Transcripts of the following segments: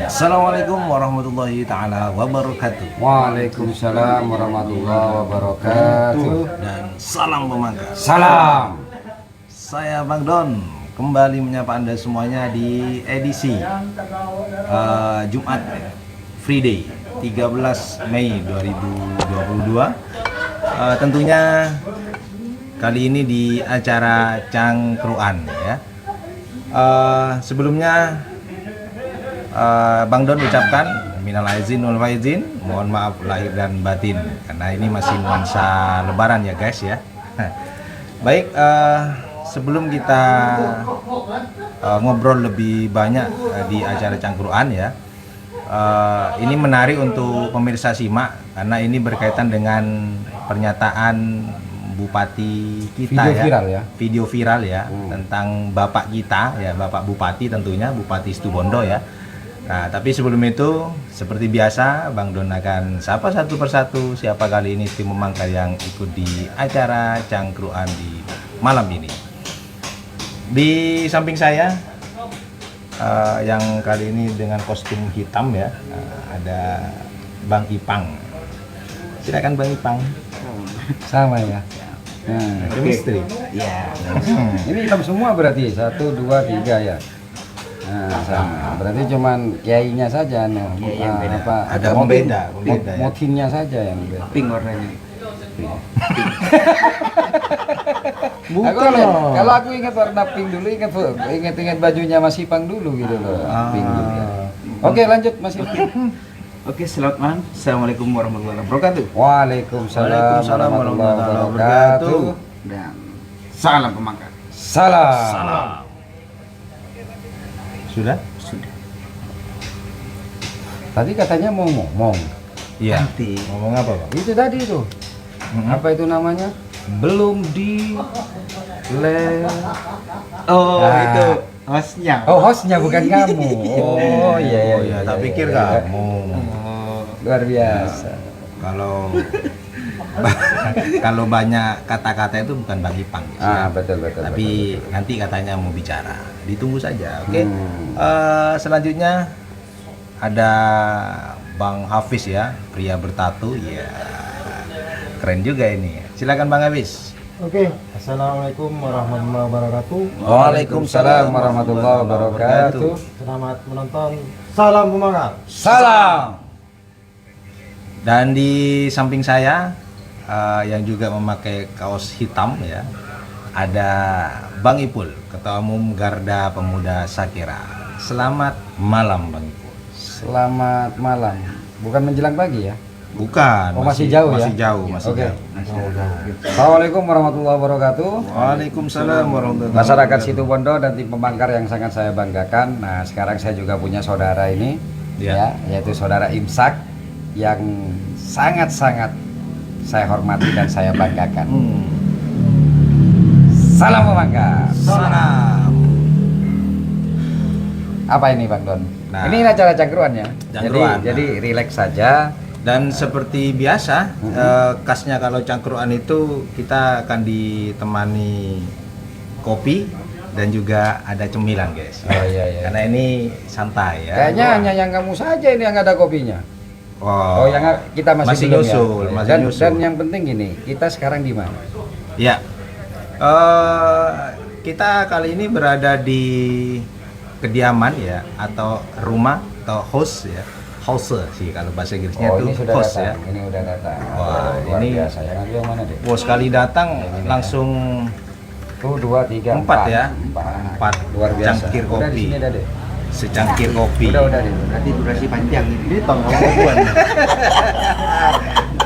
Assalamualaikum warahmatullahi ta'ala wabarakatuh. Waalaikumsalam warahmatullahi wabarakatuh. Dan salam pemangkas. Salam. Saya Bang Don kembali menyapa Anda semuanya di edisi Jumat Free Day 13 Mei 2022. Tentunya kali ini di acara Cangkruan ya. Sebelumnya Bang Don ucapkan minal aizin wal faizin, mohon maaf lahir dan batin karena ini masih nuansa lebaran ya guys ya. Baik, sebelum kita ngobrol lebih banyak di acara Cangkruan ya, ini menarik untuk pemirsa simak karena ini berkaitan dengan pernyataan Bupati kita video viral ya tentang bapak kita ya, Bapak Bupati tentunya, Bupati Situbondo ya. Nah, tapi sebelum itu seperti biasa Bang Don akan sapa satu persatu siapa kali ini tim memangkar yang ikut di acara Cangkruan di malam ini. Di samping saya yang kali ini dengan kostum hitam ya, ada Bang Ipang. Silakan Bang Ipang. Sama ya. Chemistry. Ya. Ini hitam semua berarti 1, 2, 3 ya. Nah, sama. Berarti cuman kiainya saja ada pembeda ya. Motifnya saja yang beda. Pink warnanya. Bukan kalau aku ingat warna pink dulu, ingat bajunya Mas Ipang dulu gitu loh. Pink dulu ya. Oke, lanjut Mas Ipang. Oke, selamat malam. Assalamualaikum warahmatullahi wabarakatuh. Waalaikumsalam warahmatullahi wabarakatuh. Dan salam pemangkat. Salam. Sudah? Sudah. Tadi katanya mau ngomong. Iya. Nanti. Ngomong apa, Bang? Itu tadi itu. Apa itu namanya? Belum di Oh, Nah. itu hostnya. Oh, hostnya bukan kamu. Oh, iya. Tak pikir kamu. Luar biasa. Kalau banyak kata-kata itu bukan Bang Ipang ya. Betul. Tapi nanti katanya mau bicara, ditunggu saja. Oke. Selanjutnya ada Bang Hafiz ya, pria bertatu ya. Keren juga ini. Silakan Bang Hafiz. Oke, assalamualaikum warahmatullahi wabarakatuh. Waalaikumsalam warahmatullahi wabarakatuh. Selamat menonton. Salam pemangkat. Salam. Dan di samping saya yang juga memakai kaos hitam ya, ada Bang Ipul, Ketua Umum Garda Pemuda Sakira. Selamat malam Bang Ipul. Selamat malam. Bukan menjelang pagi ya? Bukan. Oh, masih jauh ya? Masih jauh. Oke. Assalamualaikum warahmatullahi wabarakatuh. Waalaikumsalam warahmatullahi wabarakatuh. Masyarakat Situbondo dan tim pemangkar yang sangat saya banggakan. Nah, sekarang saya juga punya saudara ini ya, yaitu saudara Imsak yang sangat-sangat saya hormati dan saya banggakan. Salam pemangkar. Salam. Apa ini Bang Don? Nah, ini acara cangkruan ya. Cangkruan, Jadi rileks saja. Dan seperti biasa, khasnya kalau cangkruan itu kita akan ditemani kopi dan juga ada cemilan guys. Oh iya. Karena ini santai ya. Kayaknya hanya yang kamu saja ini yang ada kopinya. Oh, yang kita masih belum nyusul, ya. masih nyusul. Dan yang penting gini, kita sekarang di mana? Ya, kita kali ini berada di kediaman ya, atau rumah atau house ya, house sih kalau bahasa Inggrisnya itu ini sudah house datang. ya. Ini udah datang. Wah, Luar ini biasa. Yang itu yang mana deh? Wah, sekali datang langsung 1, 2, 3, 4 ya, 4 Luar biasa. cangkir Udah di kopi, sini dah deh. secangkir kopi. Udah deh. Berarti durasi panjang ini.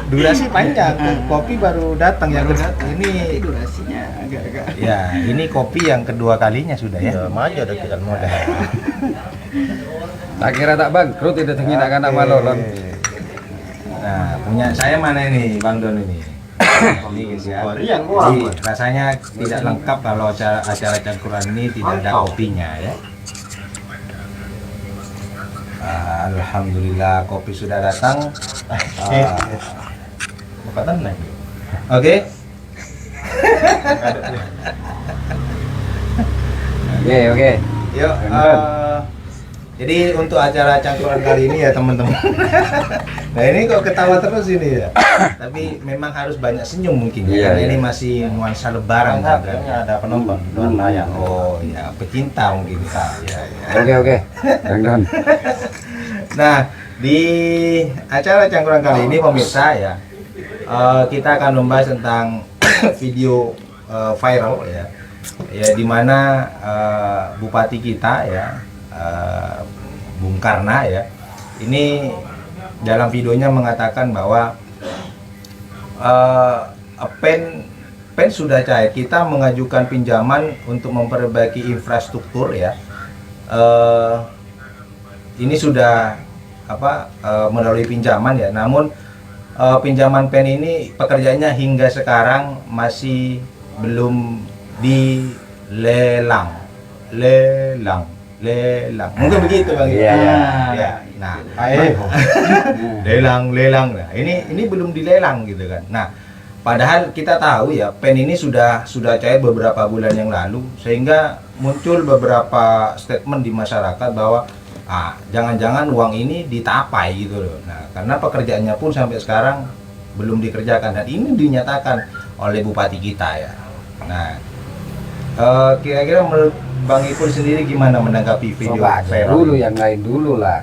Durasi panjang, kopi baru datang yang kedua. Ini durasinya agak-agak. Ya, ini kopi yang kedua kalinya sudah ya. Maju ada kita modal. Tak kira tak bangkrut itu tengin akan nama lolon. Nah, punya saya mana ini, Bang Don ini? Ini guys ya. Jadi, rasanya tidak lengkap kalau acara cangkruan ini tidak ada kopinya ya. Alhamdulillah kopi sudah datang. Oke. Oke. Yuk, Jadi untuk acara cangkruan kali ini ya teman-teman. Nah ini kok ketawa terus ini ya. Tapi memang harus banyak senyum mungkin ya. Iya, Karena iya. ini masih nuansa lebaran Mantap, kan. ini ada penonton luar layar. Oh ya, pecinta mungkin. Ya, ya. Oke, Bang Don. Nah di acara cangkruan kali ini pemirsa ya, kita akan membahas tentang video viral ya dimana bupati kita ya, Bung Karna ya, ini dalam videonya mengatakan bahwa pen sudah cair, kita mengajukan pinjaman untuk memperbaiki infrastruktur ya. Ini sudah melalui pinjaman ya, namun pinjaman pen ini pekerjaannya hingga sekarang masih belum dilelang. Lelang. Mungkin begitu Bang. Iya, iya. Ya. Nah, Baik. lelang. Nah, ini belum dilelang gitu kan. Nah, padahal kita tahu ya, pen ini sudah cair beberapa bulan yang lalu, sehingga muncul beberapa statement di masyarakat bahwa jangan-jangan uang ini ditapai gitu loh. Nah, karena pekerjaannya pun sampai sekarang belum dikerjakan, dan ini dinyatakan oleh bupati kita ya. Nah, kira-kira menurut Bang Ipul sendiri gimana menanggapi video Coba aja viral dulu ini? yang lain dulu lah.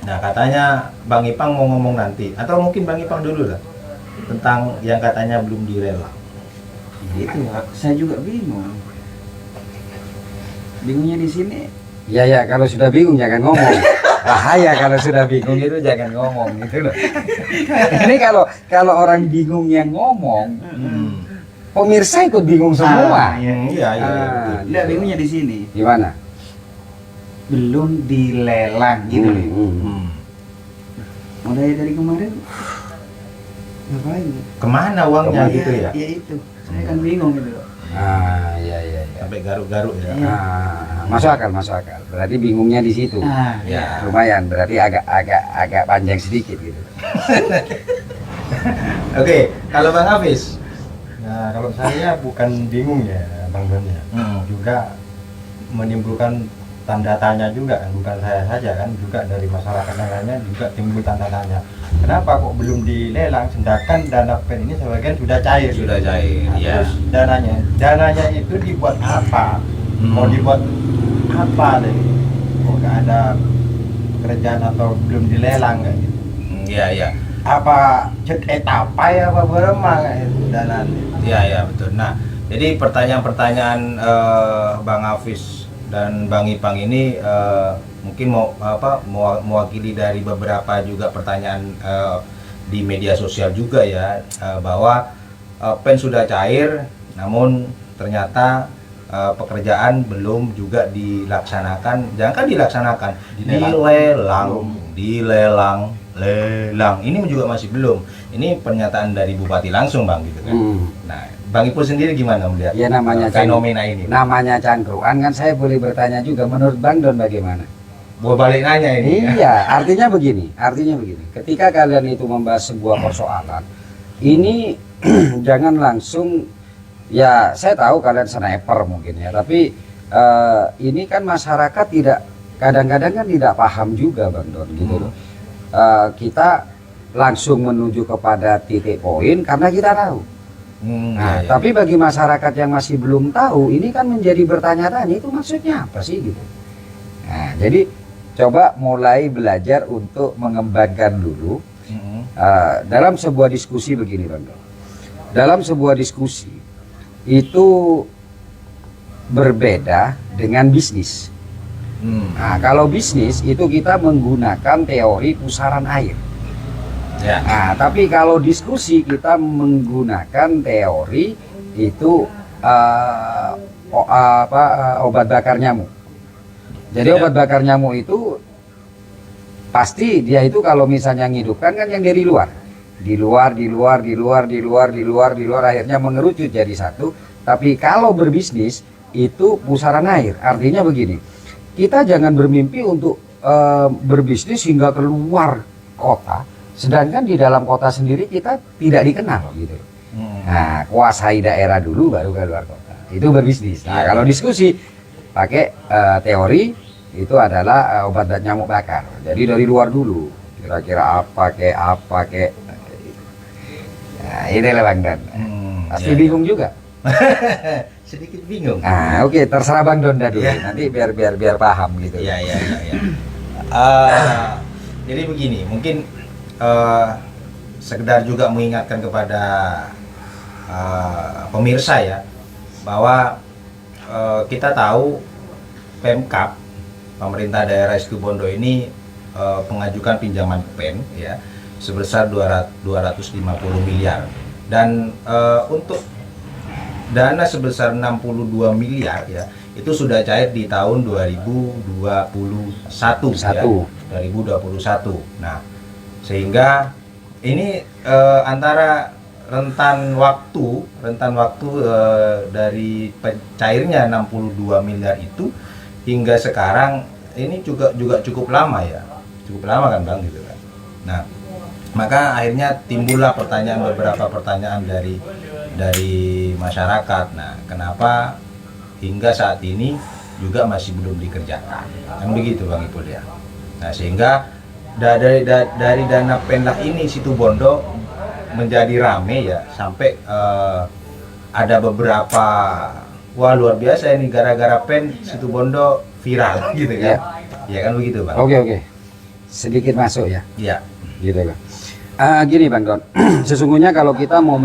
Nah, katanya Bang Ipang mau ngomong nanti, atau mungkin Bang Ipang dulu lah tentang yang katanya belum dilelang. Itu saya juga bingung. Bingungnya di sini. Ya, kalau sudah bingung jangan ngomong. Bahaya kalau sudah bingung itu jangan ngomong gitu loh. Ini kalau orang bingung yang ngomong, pemirsa ikut bingung semua. Iya. Tidak, bingungnya di sini. Gimana? Belum dilelang gitu loh. Hmm. Mulai dari kemarin ngapain? Kemana uangnya Kemana? gitu ya? Iya itu. Saya kan bingung gitu loh. Iya. Sampai garuk-garuk ya. Iya. Masuk akal. Berarti bingungnya di situ. Ya. Lumayan, berarti agak panjang sedikit gitu. Oke, kalau Bang Hafiz. Nah, kalau saya bukan bingung ya, Bang Don ya. Juga menimbulkan tanda tanya juga kan, bukan saya saja kan, juga dari masyarakat yang lainnya juga timbul tanda tanya. Kenapa kok belum dilelang, sedangkan dana pen ini sebagian sudah cair. Sudah cair, Nah, ya. terus dananya itu dibuat apa? Mau dibuat apa deh? Kok nggak ada pekerjaan atau belum dilelang kayak gitu? Iya. Apa cet etapa ya apa beremang kayak itu dananya? Iya, betul. Nah, jadi pertanyaan-pertanyaan Bang Hafiz dan Bang Ipang ini mungkin mewakili dari beberapa juga pertanyaan di media sosial juga ya, bahwa pen sudah cair, namun ternyata pekerjaan belum juga dilaksanakan. Jangan dilaksanakan, dilelang. Ini juga masih belum. Ini pernyataan dari bupati langsung Bang gitu kan. Nah, Bang Ipul sendiri gimana melihat Ya namanya fenomena ini? Namanya cangkruan kan, saya boleh bertanya juga, menurut Bang Don bagaimana? Gua balik nanya ini. Iya, artinya begini. Ketika kalian itu membahas sebuah persoalan, ini jangan langsung, ya saya tahu kalian sniper mungkin ya, tapi ini kan masyarakat kadang-kadang kan tidak paham juga Bang Don gitu loh. Kita langsung menuju kepada titik poin karena kita tahu. Nah, Iya. tapi bagi masyarakat yang masih belum tahu, ini kan menjadi bertanya-tanya, itu maksudnya apa sih gitu. Nah, jadi coba mulai belajar untuk mengembangkan dulu dalam sebuah diskusi begini Bang Don. Dalam sebuah diskusi itu berbeda dengan bisnis. Nah, kalau bisnis itu kita menggunakan teori pusaran air. Ya. Nah, tapi kalau diskusi kita menggunakan teori itu obat bakar nyamuk. Jadi Ya. obat bakar nyamuk itu pasti dia itu kalau misalnya menghidupkan kan yang dari luar. Di luar akhirnya mengerucut jadi satu. Tapi kalau berbisnis itu pusaran air. Artinya begini, kita jangan bermimpi untuk berbisnis hingga keluar kota. Sedangkan di dalam kota sendiri kita tidak dikenal gitu. Nah, kuasai daerah dulu baru keluar kota. Itu berbisnis. Nah, Iya. kalau diskusi pakai teori itu adalah obat nyamuk bakar. Jadi dari luar dulu, kira-kira apa kek. Nah, ini lah Bang Don. Pasti ya, bingung juga. Sedikit bingung. Nah, oke, terserah Bang Don dah dulu. Ya. Nanti biar paham gitu. Iya. Jadi begini, mungkin sekedar juga mengingatkan kepada pemirsa ya, bahwa kita tahu Pemkab, pemerintah daerah Situbondo ini mengajukan pinjaman PEN ya sebesar 250 miliar, dan untuk dana sebesar 62 miliar ya itu sudah cair di tahun 2021 ya, 2021. Nah, sehingga ini antara rentan waktu dari cairnya 62 miliar itu hingga sekarang ini juga cukup lama ya. Cukup lama kan Bang gitu kan. Nah, maka akhirnya timbullah beberapa pertanyaan dari masyarakat. Nah, kenapa hingga saat ini juga masih belum dikerjakan? Kan begitu Bang Ipul ya. Nah, sehingga dari dana pendah ini Situbondo menjadi rame ya, sampai ada beberapa, wah luar biasa ini gara-gara pen Situbondo viral gitu kan. Ya kan begitu Bang. Oke. Sedikit masuk ya. Iya. Gitu kan. Gini Bang Don, sesungguhnya kalau kita mau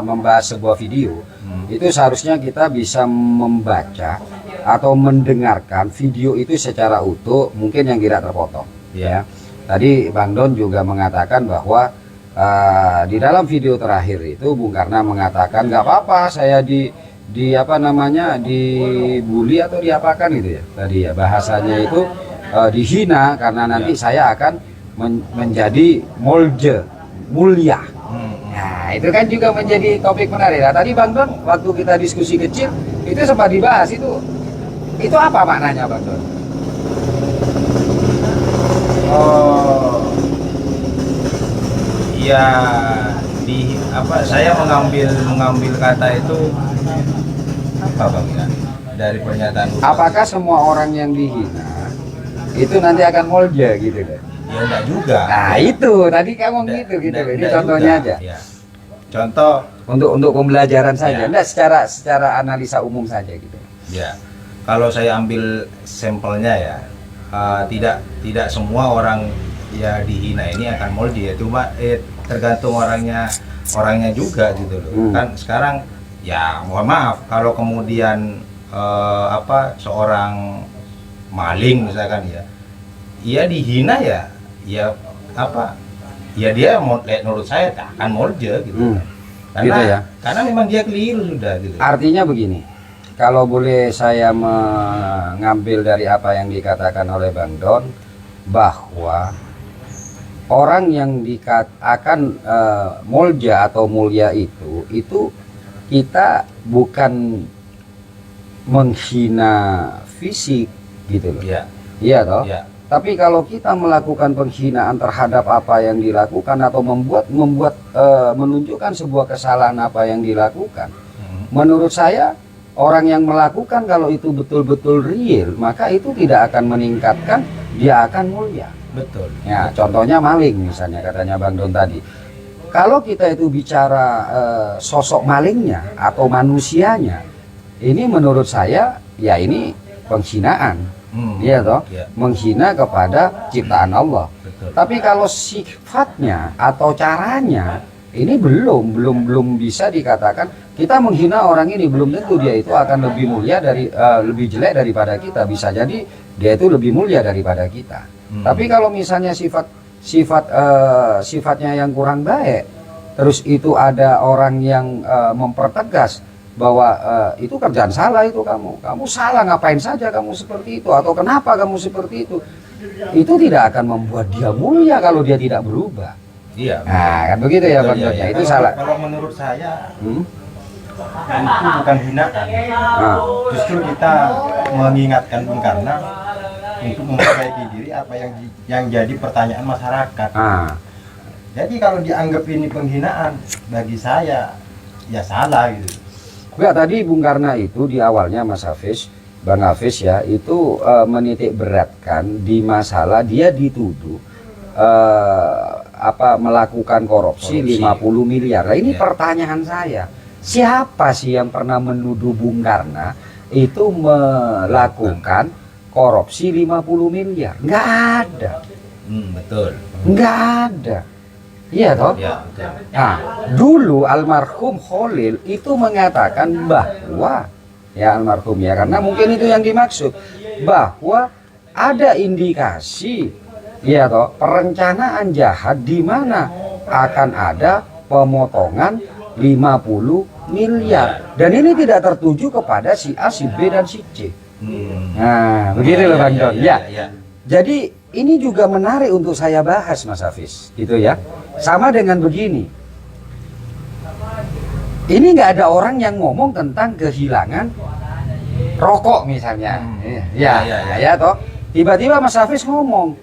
membahas sebuah video, itu seharusnya kita bisa membaca atau mendengarkan video itu secara utuh, mungkin yang tidak terpotong. Ya. Tadi Bang Don juga mengatakan bahwa di dalam video terakhir itu Bung Karna mengatakan nggak apa-apa saya dibully atau diapakan gitu ya. Tadi ya bahasanya itu dihina karena nanti saya akan menjadi mulia. Nah, itu kan juga menjadi topik menarik. Nah, tadi Bang Don waktu kita diskusi kecil itu sempat dibahas itu apa maknanya Bang Don? Oh, ya saya mengambil kata itu apa Bang ya, dari pernyataan. Apakah semua orang yang dihina itu nanti akan molja gitu kan? Ya enggak juga. Nah, itu tadi kamu gitu. Ini contohnya juga. aja. Ya. Contoh Untuk pembelajaran saja, Ya. enggak secara analisa umum saja gitu. ya. Kalau saya ambil sampelnya ya, tidak semua orang ya dihina ini akan molji ya, cuma tergantung orangnya juga gitu loh. Kan sekarang ya mohon maaf kalau kemudian seorang maling misalkan ya, ia dihina ya dia menurut saya akan molje gitu. Karena Gitu ya. karena memang dia keliru sudah gitu. Artinya begini, kalau boleh saya mengambil dari apa yang dikatakan oleh Bang Don, bahwa orang yang akan molja atau mulia itu kita bukan menghina fisik gitu loh. Iya. Iya toh? Iya. Tapi kalau kita melakukan penghinaan terhadap apa yang dilakukan atau menunjukkan sebuah kesalahan apa yang dilakukan, menurut saya orang yang melakukan kalau itu betul-betul real, maka itu tidak akan meningkatkan, dia akan mulia. Betul. Ya, contohnya maling misalnya katanya Bang Don tadi. Kalau kita itu bicara sosok malingnya atau manusianya, ini menurut saya ya ini penghinaan. Iya toh, menghina kepada ciptaan Allah. Betul. Tapi kalau sifatnya atau caranya ini belum bisa dikatakan kita menghina orang ini, belum tentu dia itu akan lebih mulia lebih jelek daripada kita. Bisa jadi dia itu lebih mulia daripada kita. Tapi kalau misalnya sifatnya yang kurang baik, terus itu ada orang yang mempertegas bahwa itu kerjaan salah, itu kamu salah, ngapain saja kamu seperti itu, atau kenapa kamu seperti itu tidak akan membuat dia mulia kalau dia tidak berubah. Iya. Nah kan begitu ya Bang Don, Iya. itu salah. Kalau menurut saya itu bukan hinaan. Justru kita mengingatkan Bung Karna untuk memperbaiki diri apa yang jadi pertanyaan masyarakat. Jadi kalau dianggap ini penghinaan, bagi saya ya salah gitu. Enggak, tadi Bung Karna itu di awalnya Mas Hafiz Bang Hafiz ya, itu menitik beratkan di masalah dia dituduh melakukan korupsi 50 miliar. Nah, ini pertanyaan saya, siapa sih yang pernah menuduh Bung Karno itu melakukan korupsi 50 miliar? Nggak ada. Betul. Nggak ada. Iya toh? Ya, betul. Nah, dulu almarhum Khalil itu mengatakan bahwa ya almarhum ya, karena mungkin itu yang dimaksud, bahwa ada indikasi ya toh perencanaan jahat di mana akan ada pemotongan 50 miliar, dan ini tidak tertuju kepada si A, si B dan si C. Nah, begitu loh Bang Don. Ya. Jadi ini juga menarik untuk saya bahas Mas Hafiz, gitu ya. Sama dengan begini. Ini nggak ada orang yang ngomong tentang kehilangan rokok misalnya. Ya toh. Tiba-tiba Mas Hafiz ngomong,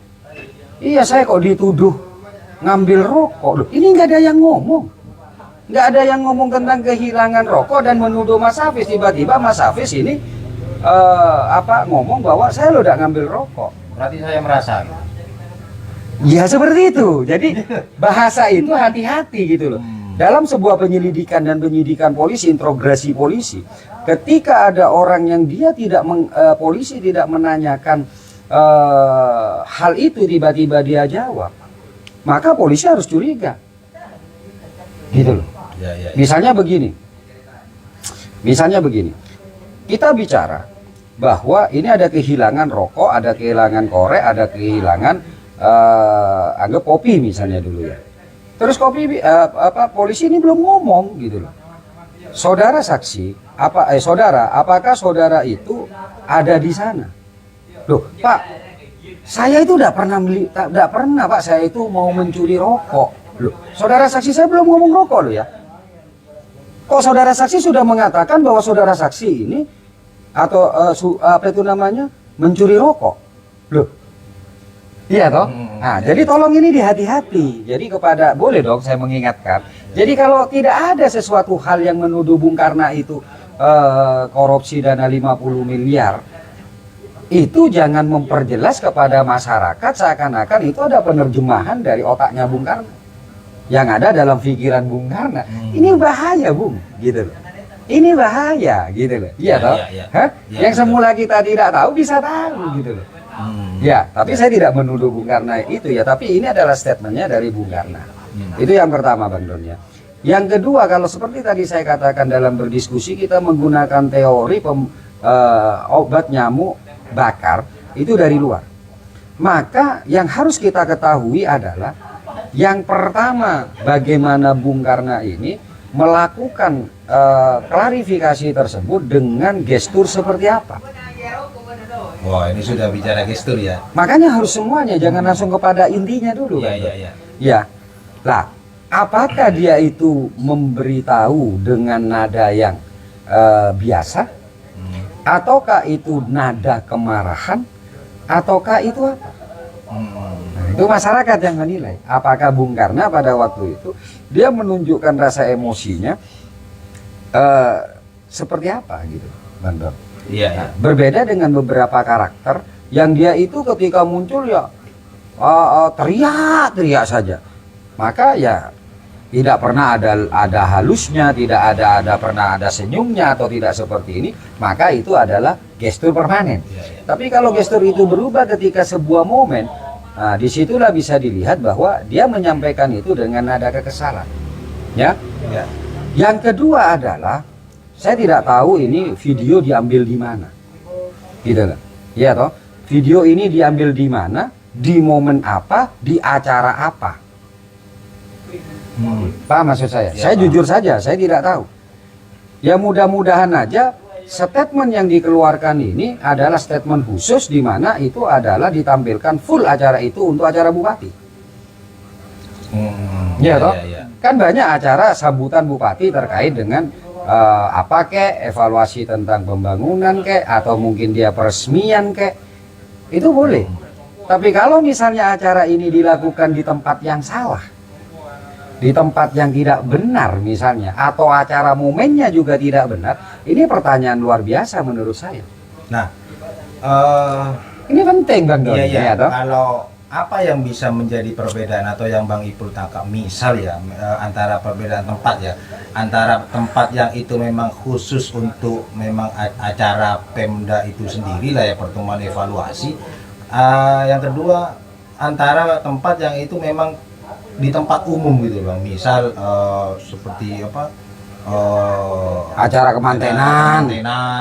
iya saya kok dituduh ngambil rokok. Loh, ini nggak ada yang ngomong. Nggak ada yang ngomong tentang kehilangan rokok dan menuduh Mas Hafiz. Tiba-tiba Mas Hafiz ini ngomong bahwa saya lo udah ngambil rokok. Berarti saya merasa. Ya seperti itu. Jadi bahasa itu hati-hati gitu loh. Dalam sebuah penyelidikan dan penyidikan polisi, interogasi polisi, ketika ada orang yang dia tidak polisi tidak menanyakan hal itu, tiba-tiba dia jawab, maka polisi harus curiga. Gitu loh. Misalnya begini. Kita bicara bahwa ini ada kehilangan rokok, ada kehilangan korek, ada kehilangan anggap kopi misalnya dulu ya. Terus kopi polisi ini belum ngomong gitu loh. Saudara saksi, saudara, apakah saudara itu ada di sana? Loh, Pak, saya itu tidak pernah Pak, saya itu mau mencuri rokok. Loh, saudara saksi saya belum ngomong rokok loh ya. Kok saudara saksi sudah mengatakan bahwa saudara saksi ini atau mencuri rokok? Loh, iya toh? Nah, jadi tolong ini dihati-hati. Jadi boleh dong saya mengingatkan. Jadi kalau tidak ada sesuatu hal yang menuduh Bung Karno itu korupsi dana 50 miliar, itu jangan memperjelas kepada masyarakat seakan-akan itu ada penerjemahan dari otaknya Bung Karno yang ada dalam pikiran Bung Karno. Ini bahaya Bung, gitu loh. Ini bahaya, gitu loh. Iya toh? Yang semula kita tidak tahu bisa tahu, gitu loh. Ya, tapi saya tidak menuduh Bung Karno itu ya, tapi ini adalah statementnya dari Bung Karno. Itu yang pertama Bang Don ya. Yang kedua, kalau seperti tadi saya katakan dalam berdiskusi, kita menggunakan teori obat nyamuk bakar itu dari luar. Maka yang harus kita ketahui adalah yang pertama, bagaimana Bung Karno ini melakukan klarifikasi tersebut dengan gestur seperti apa. Wah, ini sudah bicara gestur ya. Makanya harus semuanya, jangan langsung kepada intinya dulu. Ya. Lah, apakah dia itu memberitahu dengan nada yang biasa, ataukah itu nada kemarahan, ataukah itu apa? Nah, itu masyarakat yang menilai. Apakah Bung Karno pada waktu itu dia menunjukkan rasa emosinya seperti apa gitu, Bang Don? Nah, berbeda dengan beberapa karakter yang dia itu ketika muncul ya teriak-teriak saja. Maka ya tidak pernah ada halusnya, tidak pernah ada senyumnya atau tidak seperti ini, maka itu adalah gestur permanen. Tapi kalau gestur itu berubah ketika sebuah momen, nah disitulah bisa dilihat bahwa dia menyampaikan itu dengan nada kekesalan. Ya. Yang kedua adalah saya tidak tahu ini video diambil di mana, gitu loh. Ya toh, video ini diambil di mana, di momen apa, di acara apa. Paham maksud saya? Saya jujur saja, saya tidak tahu. Ya mudah-mudahan aja statement yang dikeluarkan ini adalah statement khusus di mana itu adalah ditampilkan full acara itu untuk acara bupati. Ya toh, kan banyak acara sambutan bupati terkait dengan apa kek, evaluasi tentang pembangunan kek, atau mungkin dia peresmian kek, itu boleh. Tapi kalau misalnya acara ini dilakukan di tempat yang salah, di tempat yang tidak benar misalnya, atau acara momennya juga tidak benar, ini pertanyaan luar biasa menurut saya. Nah, eh, Ini penting Bang Don. iya, iya. Ya, toh? Kalau apa yang bisa menjadi perbedaan atau yang Bang Ipul tangkap, misal ya antara perbedaan tempat ya, antara tempat yang itu memang khusus untuk memang acara Pemda itu sendiri lah ya, pertemuan evaluasi. Yang kedua, antara tempat yang itu memang di tempat umum gitu Bang, misal seperti apa, Acara kemantenan.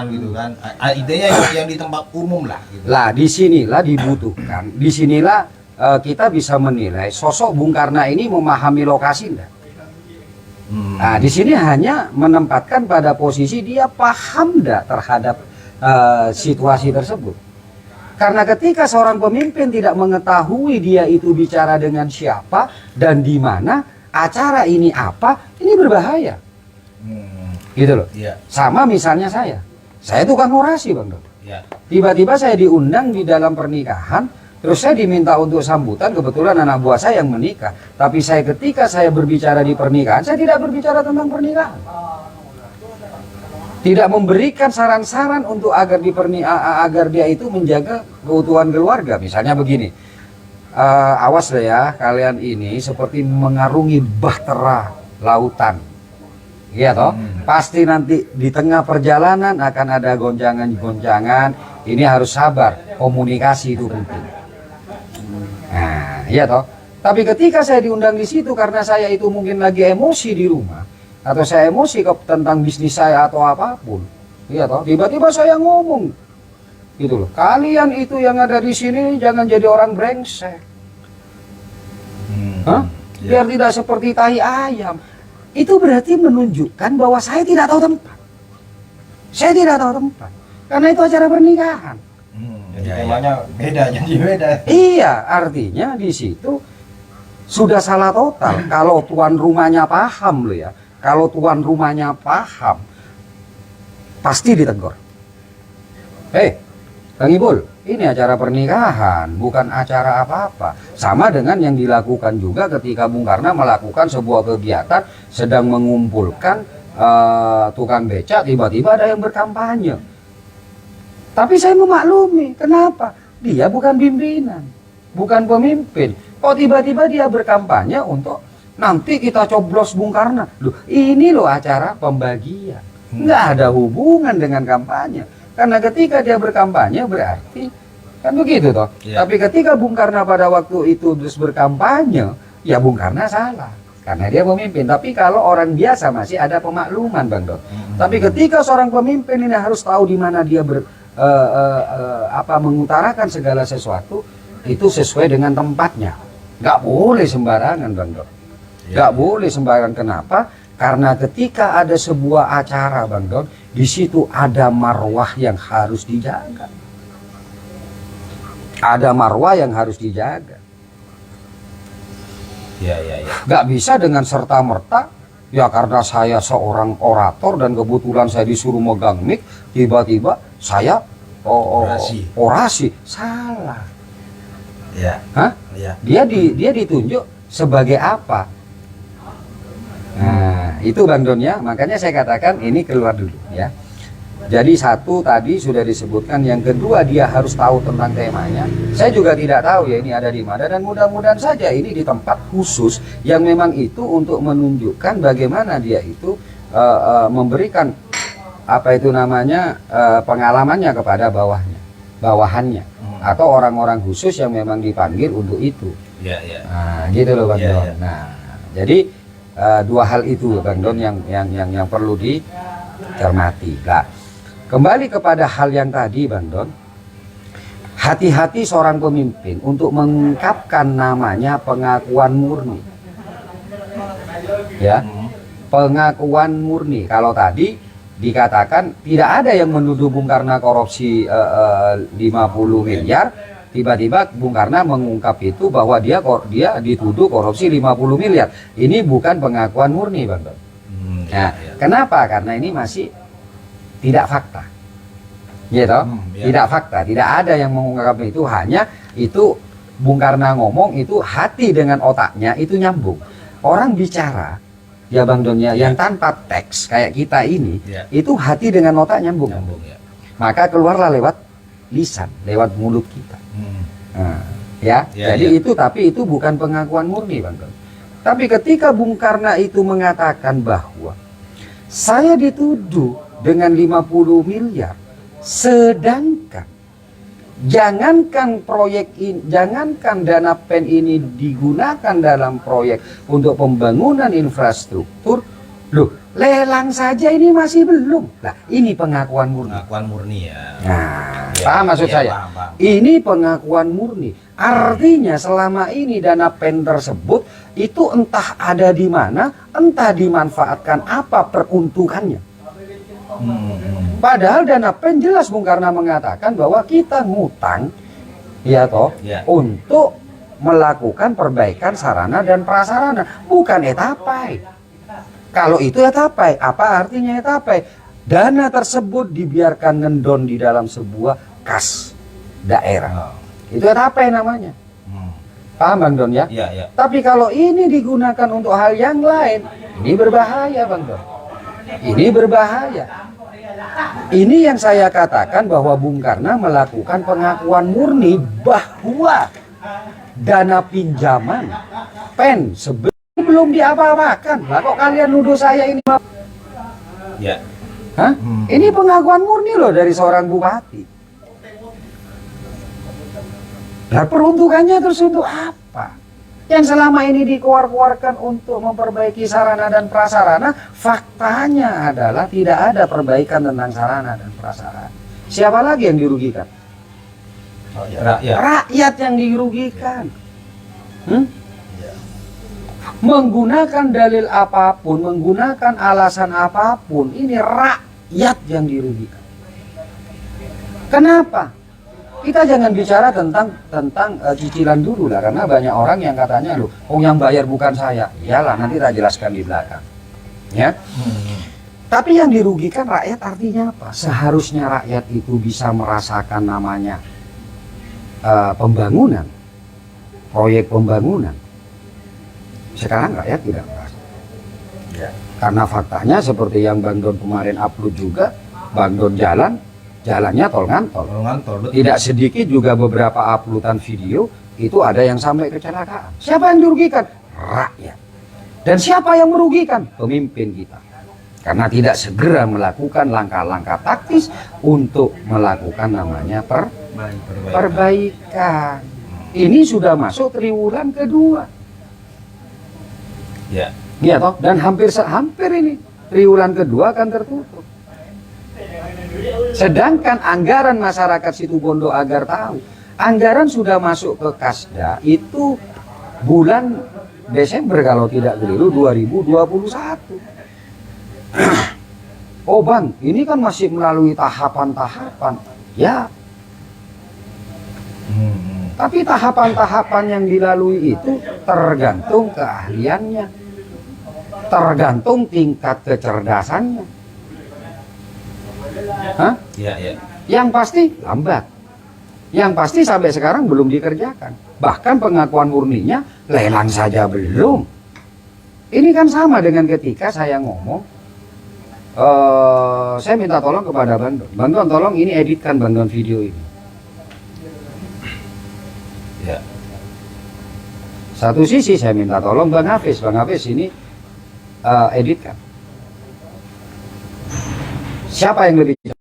gitu kan. Idenya yang di tempat umum lah gitu. Lah disinilah dibutuhkan, disinilah kita bisa menilai sosok Bung Karno ini memahami lokasi enggak. Nah di sini hanya menempatkan pada posisi dia paham enggak terhadap situasi tersebut. Karena ketika seorang pemimpin tidak mengetahui dia itu bicara dengan siapa dan di mana, acara ini apa, ini berbahaya. Gitu loh. Iya. Sama misalnya saya tukang orasi Bang Don. Iya. Tiba-tiba saya diundang di dalam pernikahan, terus saya diminta untuk sambutan, kebetulan anak buah saya yang menikah. Tapi ketika saya berbicara di pernikahan, saya tidak berbicara tentang pernikahan. Tidak memberikan saran-saran untuk agar dia itu menjaga keutuhan keluarga. Misalnya begini, awas deh ya, kalian ini seperti mengarungi bahtera lautan. Iya toh, pasti nanti di tengah perjalanan akan ada gonjangan-gonjangan. Ini harus sabar, komunikasi itu penting. Nah, iya toh. Tapi ketika saya diundang di situ karena saya itu mungkin lagi emosi di rumah, atau saya emosi tentang bisnis saya atau apapun, iya toh. Tiba-tiba saya ngomong, gitu loh. Kalian itu yang ada di sini jangan jadi orang brengsek, biar tidak seperti tahi ayam. Itu berarti menunjukkan bahwa saya tidak tahu tempat. Saya tidak tahu tempat. Karena itu acara pernikahan. Jadi temanya beda, jadi beda. Iya, artinya di situ sudah salah total. Kalau tuan rumahnya paham loh ya. Kalau tuan rumahnya paham, pasti ditegur. Bang Ipul, ini acara pernikahan, bukan acara apa-apa. Sama dengan yang dilakukan juga ketika Bung Karno melakukan sebuah kegiatan, sedang mengumpulkan tukang becak, tiba-tiba ada yang berkampanye. Tapi saya memaklumi, kenapa? Dia bukan pimpinan, bukan pemimpin. Kok tiba-tiba dia berkampanye untuk nanti kita coblos Bung Karno? Loh, ini loh acara pembagian. Nggak ada hubungan dengan kampanye. Karena ketika dia berkampanye berarti kan begitu toh. Yeah. Tapi ketika Bung Karno pada waktu itu terus berkampanye, ya Bung Karno salah. Karena dia pemimpin. Tapi kalau orang biasa masih ada pemakluman Bang Don. Tapi ketika seorang pemimpin ini harus tahu di mana dia mengutarakan segala sesuatu, itu sesuai dengan tempatnya. Nggak boleh sembarangan Bang Don. Nggak boleh sembarangan. Kenapa? Karena ketika ada sebuah acara Bang Don, di situ ada marwah yang harus dijaga. Ada marwah yang harus dijaga. Iya. Nggak bisa dengan serta-merta, ya karena saya seorang orator dan kebetulan saya disuruh megang mic, tiba-tiba saya orasi. Salah. Iya. Hah? Iya. Dia ditunjuk sebagai apa? Nah, itu Bang Don ya. Makanya saya katakan ini keluar dulu ya. Jadi satu tadi sudah disebutkan, yang kedua dia harus tahu tentang temanya. Saya juga tidak tahu ya ini ada di mana, dan mudah-mudahan saja ini di tempat khusus yang memang itu untuk menunjukkan bagaimana dia itu memberikan apa itu namanya pengalamannya kepada bawahannya atau orang-orang khusus yang memang dipanggil untuk itu. Iya. Nah, gitu loh Bang Don. Iya. Nah, jadi dua hal itu Bang Don yang perlu dicermati. Nah, kembali kepada hal yang tadi Bang Don, hati-hati seorang pemimpin untuk mengungkapkan namanya pengakuan murni. Ya, pengakuan murni. Kalau tadi dikatakan tidak ada yang menuduh Bung Karno korupsi 50 miliar, tiba-tiba Bung Karno mengungkap itu bahwa dia dituduh korupsi 50 miliar. Ini bukan pengakuan murni Bang Don. Nah, kenapa? Karena ini masih tidak fakta, gitu. Tidak fakta, tidak ada yang mengungkap itu, hanya itu Bung Karno ngomong itu hati dengan otaknya itu nyambung. Orang bicara, ya Bang Don ya, yang tanpa teks kayak kita ini, itu hati dengan otak nyambung. Ya. maka keluarlah lewat lisan, lewat mulut kita. Nah, ya, Ya, jadi ya. tapi itu bukan pengakuan murni, Bang Don. Tapi ketika Bung Karno itu mengatakan bahwa saya dituduh dengan 50 miliar, sedangkan jangankan proyek ini, jangankan dana PEN ini digunakan dalam proyek untuk pembangunan infrastruktur, loh, lelang saja ini masih belum. Nah, ini pengakuan murni. Pengakuan murni ya. Nah, Ya, paham maksud ya, saya? paham. Ini pengakuan murni. Artinya selama ini dana PEN tersebut itu entah ada di mana, entah dimanfaatkan apa peruntukannya. Padahal dana PEN jelas Bung Karno mengatakan bahwa kita ngutang, ya toh, Ya. untuk melakukan perbaikan sarana dan prasarana, bukan etapai. Kalau itu etapai, apa artinya etapai? Dana tersebut dibiarkan ngendon di dalam sebuah kas daerah. Itu etapai namanya. Paham Bang Don ya? Iya, iya. Tapi kalau ini digunakan untuk hal yang lain, ini berbahaya Bang Don. Ini berbahaya. Ini yang saya katakan bahwa Bung Karno melakukan pengakuan murni bahwa dana pinjaman PEN belum diapa-apakan. Lah kok kalian nuduh saya ini? Ya. Hah? Ini pengakuan murni loh dari seorang bupati. Nah, peruntukannya terus untuk apa? Yang selama ini dikeluarkan untuk memperbaiki sarana dan prasarana, faktanya adalah tidak ada perbaikan tentang sarana dan prasarana. Siapa lagi yang dirugikan? Rakyat. Rakyat yang dirugikan. Menggunakan dalil apapun, menggunakan alasan apapun, ini rakyat yang dirugikan. Kenapa? Kita jangan bicara tentang cicilan dulu lah, karena banyak orang yang katanya loh, oh yang bayar bukan saya. Iyalah, nanti tak jelaskan di belakang. Ya. Tapi yang dirugikan rakyat artinya apa? Seharusnya rakyat itu bisa merasakan namanya pembangunan, proyek pembangunan. Sekarang rakyat tidak merasa. Ya. Karena faktanya seperti yang Bang Don kemarin upload juga, Bang Don jalannya tol ngantol. Tidak sedikit juga beberapa uploadan video itu ada yang sampai kecelakaan. Siapa yang dirugikan? Rakyat. Dan siapa yang merugikan? Pemimpin kita. Karena tidak segera melakukan langkah-langkah taktis untuk melakukan namanya perbaikan. Ini sudah masuk triwulan kedua. Ya. Iya toh, dan hampir ini triwulan kedua akan tertutup. Sedangkan anggaran masyarakat Situbondo agar tahu, anggaran sudah masuk ke Kasda itu bulan Desember kalau tidak keliru 2021. Oh Bang, ini kan masih melalui tahapan-tahapan. Ya. Tapi tahapan-tahapan yang dilalui itu tergantung keahliannya, tergantung tingkat kecerdasannya. Hah? Ya, ya. Yang pasti lambat. Yang pasti sampai sekarang belum dikerjakan. Bahkan pengakuan murninya lelang saja belum. Ini kan sama dengan ketika saya ngomong, saya minta tolong kepada Bang Don. Bang Don, tolong ini editkan Bang Don video ini. Ya. Satu sisi saya minta tolong Bang Hafiz ini editkan. Siapa yang lebih cepat?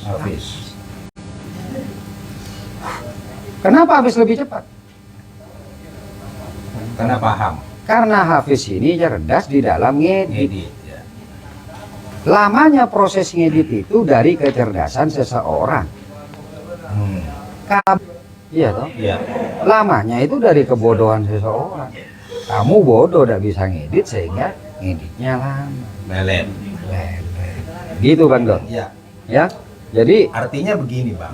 Hafiz. Kenapa Hafiz lebih cepat? Karena paham. Karena Hafiz ini cerdas di dalam ngedit. Edit. Ya. Lamanya proses ngedit itu dari kecerdasan seseorang. Iya toh? Ya. Lamanya itu dari kebodohan seseorang. Kamu bodoh tidak bisa ngedit sehingga ngeditnya lama. Lelet. Gitu Bang Don. Ya. Ya. Jadi Artinya begini Bang,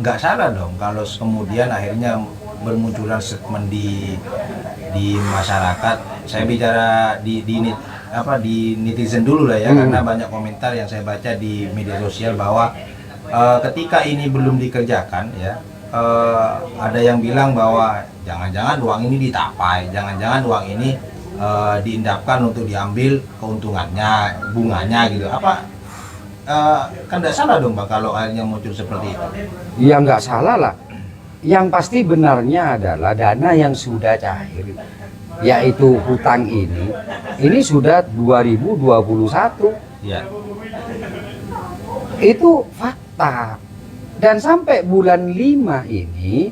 nggak salah dong kalau kemudian akhirnya bermunculan statement di masyarakat. Saya bicara di netizen dulu lah ya, karena banyak komentar yang saya baca di media sosial bahwa ketika ini belum dikerjakan ya, ada yang bilang bahwa jangan-jangan uang ini ditapai, jangan-jangan uang ini diindapkan untuk diambil keuntungannya, bunganya gitu. Apa kan nggak salah dong Bang kalau akhirnya muncul seperti itu. Ya nggak salah lah. Yang pasti benarnya adalah dana yang sudah cair, yaitu hutang ini sudah 2021. Ya. Itu fakta. Dan sampai bulan 5 ini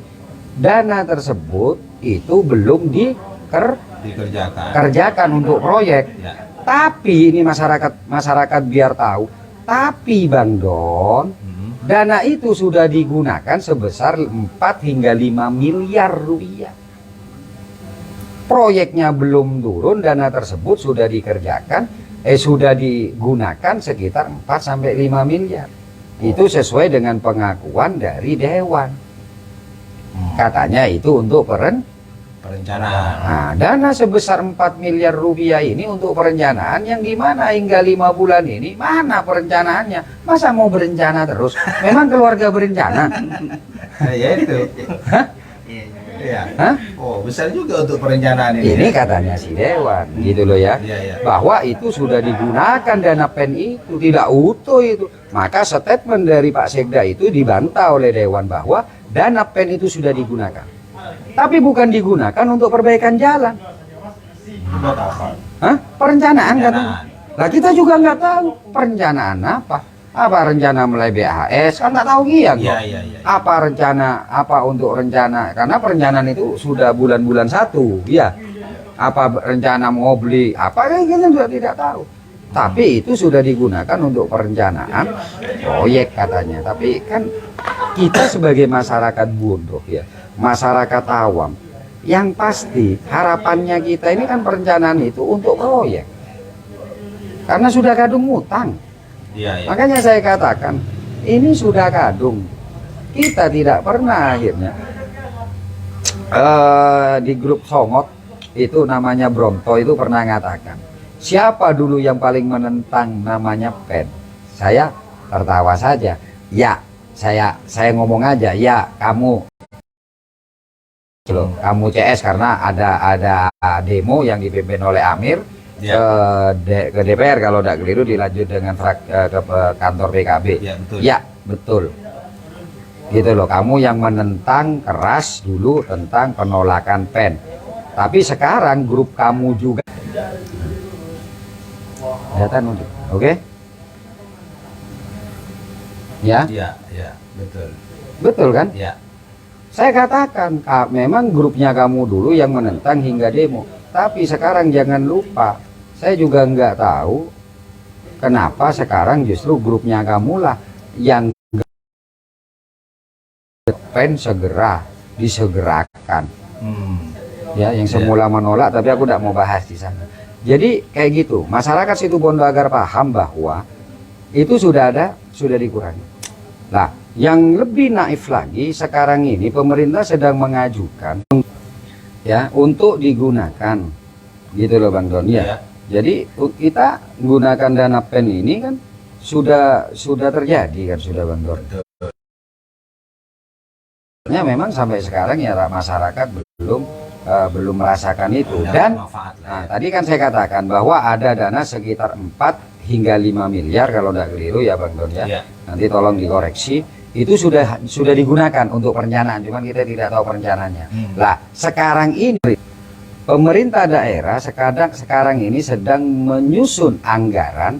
dana tersebut itu belum dikerjakan untuk proyek. Ya. Tapi ini masyarakat biar tahu. Tapi Bang Don, dana itu sudah digunakan sebesar 4 hingga 5 miliar rupiah. Proyeknya belum turun, dana tersebut sudah dikerjakan, sudah digunakan sekitar 4 sampai 5 miliar. Itu sesuai dengan pengakuan dari Dewan. Katanya itu untuk Perencanaan. Nah, dana sebesar 4 miliar rupiah ini untuk perencanaan yang dimana hingga 5 bulan ini mana perencanaannya? Masa mau berencana terus? Memang keluarga berencana? Ya itu. Iya. Iya. Hah? Oh, besar juga untuk perencanaan ini. Ini katanya si Dewan, gitu loh ya. Iya, iya. Bahwa itu sudah digunakan dana PEN itu, tidak utuh itu. Maka statement dari Pak Sekda itu dibantah oleh Dewan bahwa dana PEN itu sudah digunakan. Tapi bukan digunakan untuk perbaikan jalan. Buat apa? Hah? Perencanaan kan? Perencanaan. Nah kita juga nggak tahu perencanaan apa. Apa rencana mulai BHS kan nggak tahu iya kok. Iya. Apa rencana apa untuk rencana karena perencanaan itu sudah bulan-bulan 1 ya. Apa rencana mau beli apa kita juga tidak tahu. Tapi itu sudah digunakan untuk perencanaan proyek katanya. Tapi kan kita sebagai masyarakat bodoh ya, masyarakat awam, yang pasti harapannya kita ini kan perencanaan itu untuk proyek. Karena sudah kadung utang. Iya. Makanya saya katakan ini sudah kadung. Kita tidak pernah akhirnya di grup Songot itu namanya Bronto itu pernah mengatakan siapa dulu yang paling menentang namanya PEN. Saya tertawa saja. Ya, saya ngomong aja. Ya, kamu loh, kamu CS karena ada demo yang dipimpin oleh Amir. Ya. Ke DPR kalau tidak keliru dilanjut dengan ke kantor PKB. Ya, betul. Ya, betul. Gitu loh, kamu yang menentang keras dulu tentang penolakan PEN. Tapi sekarang grup kamu juga data nanti. Oke? Ya? Iya, betul. Betul kan? Ya. Saya katakan, memang grupnya kamu dulu yang menentang hingga demo. Tapi sekarang jangan lupa, saya juga nggak tahu kenapa sekarang justru grupnya kamu lah yang PEN segera disegerakan. Ya, yang semula menolak, tapi aku tidak mau bahas di sana. Jadi kayak gitu, masyarakat situ Bondo agar paham bahwa itu sudah dikurangi. Nah, yang lebih naif lagi sekarang ini pemerintah sedang mengajukan ya untuk digunakan, gitu loh Bang Don ya. Jadi kita gunakan dana PEN ini kan sudah terjadi kan sudah Bang Don. Ya memang sampai sekarang ya masyarakat belum merasakan itu. Dan tadi kan saya katakan bahwa ada dana sekitar 4 hingga 5 miliar kalau tidak keliru ya Bang Don ya. Nanti tolong dikoreksi. Itu sudah digunakan untuk perencanaan, cuman kita tidak tahu perencanaannya. Lah, sekarang ini pemerintah daerah sekarang ini sedang menyusun anggaran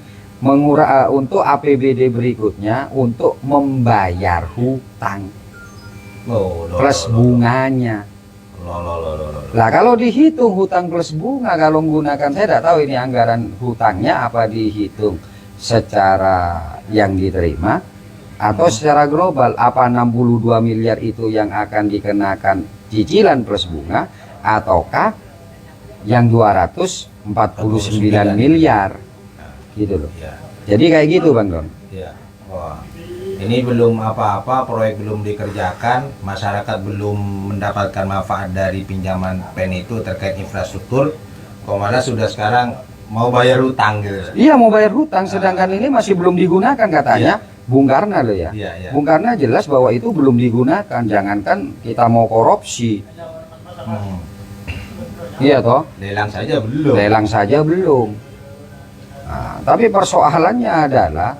untuk APBD berikutnya untuk membayar hutang plus bunganya. Lah kalau dihitung hutang plus bunga kalau menggunakan, saya tidak tahu ini anggaran hutangnya apa dihitung secara yang diterima atau secara global, apa 62 miliar itu yang akan dikenakan cicilan plus bunga ataukah yang 249 miliar gitu loh. Jadi kayak gitu Bang Don. Wah, ini belum apa-apa, proyek belum dikerjakan, masyarakat belum mendapatkan manfaat dari pinjaman PEN itu terkait infrastruktur, kok malah sudah sekarang mau bayar hutang gitu. Iya mau bayar hutang, sedangkan ini masih belum digunakan katanya. Bung Karna loh ya. Bung Karna jelas bahwa itu belum digunakan, jangankan kita mau korupsi. Iya toh? Lelang saja belum. Lelang saja belum. Nah, tapi persoalannya adalah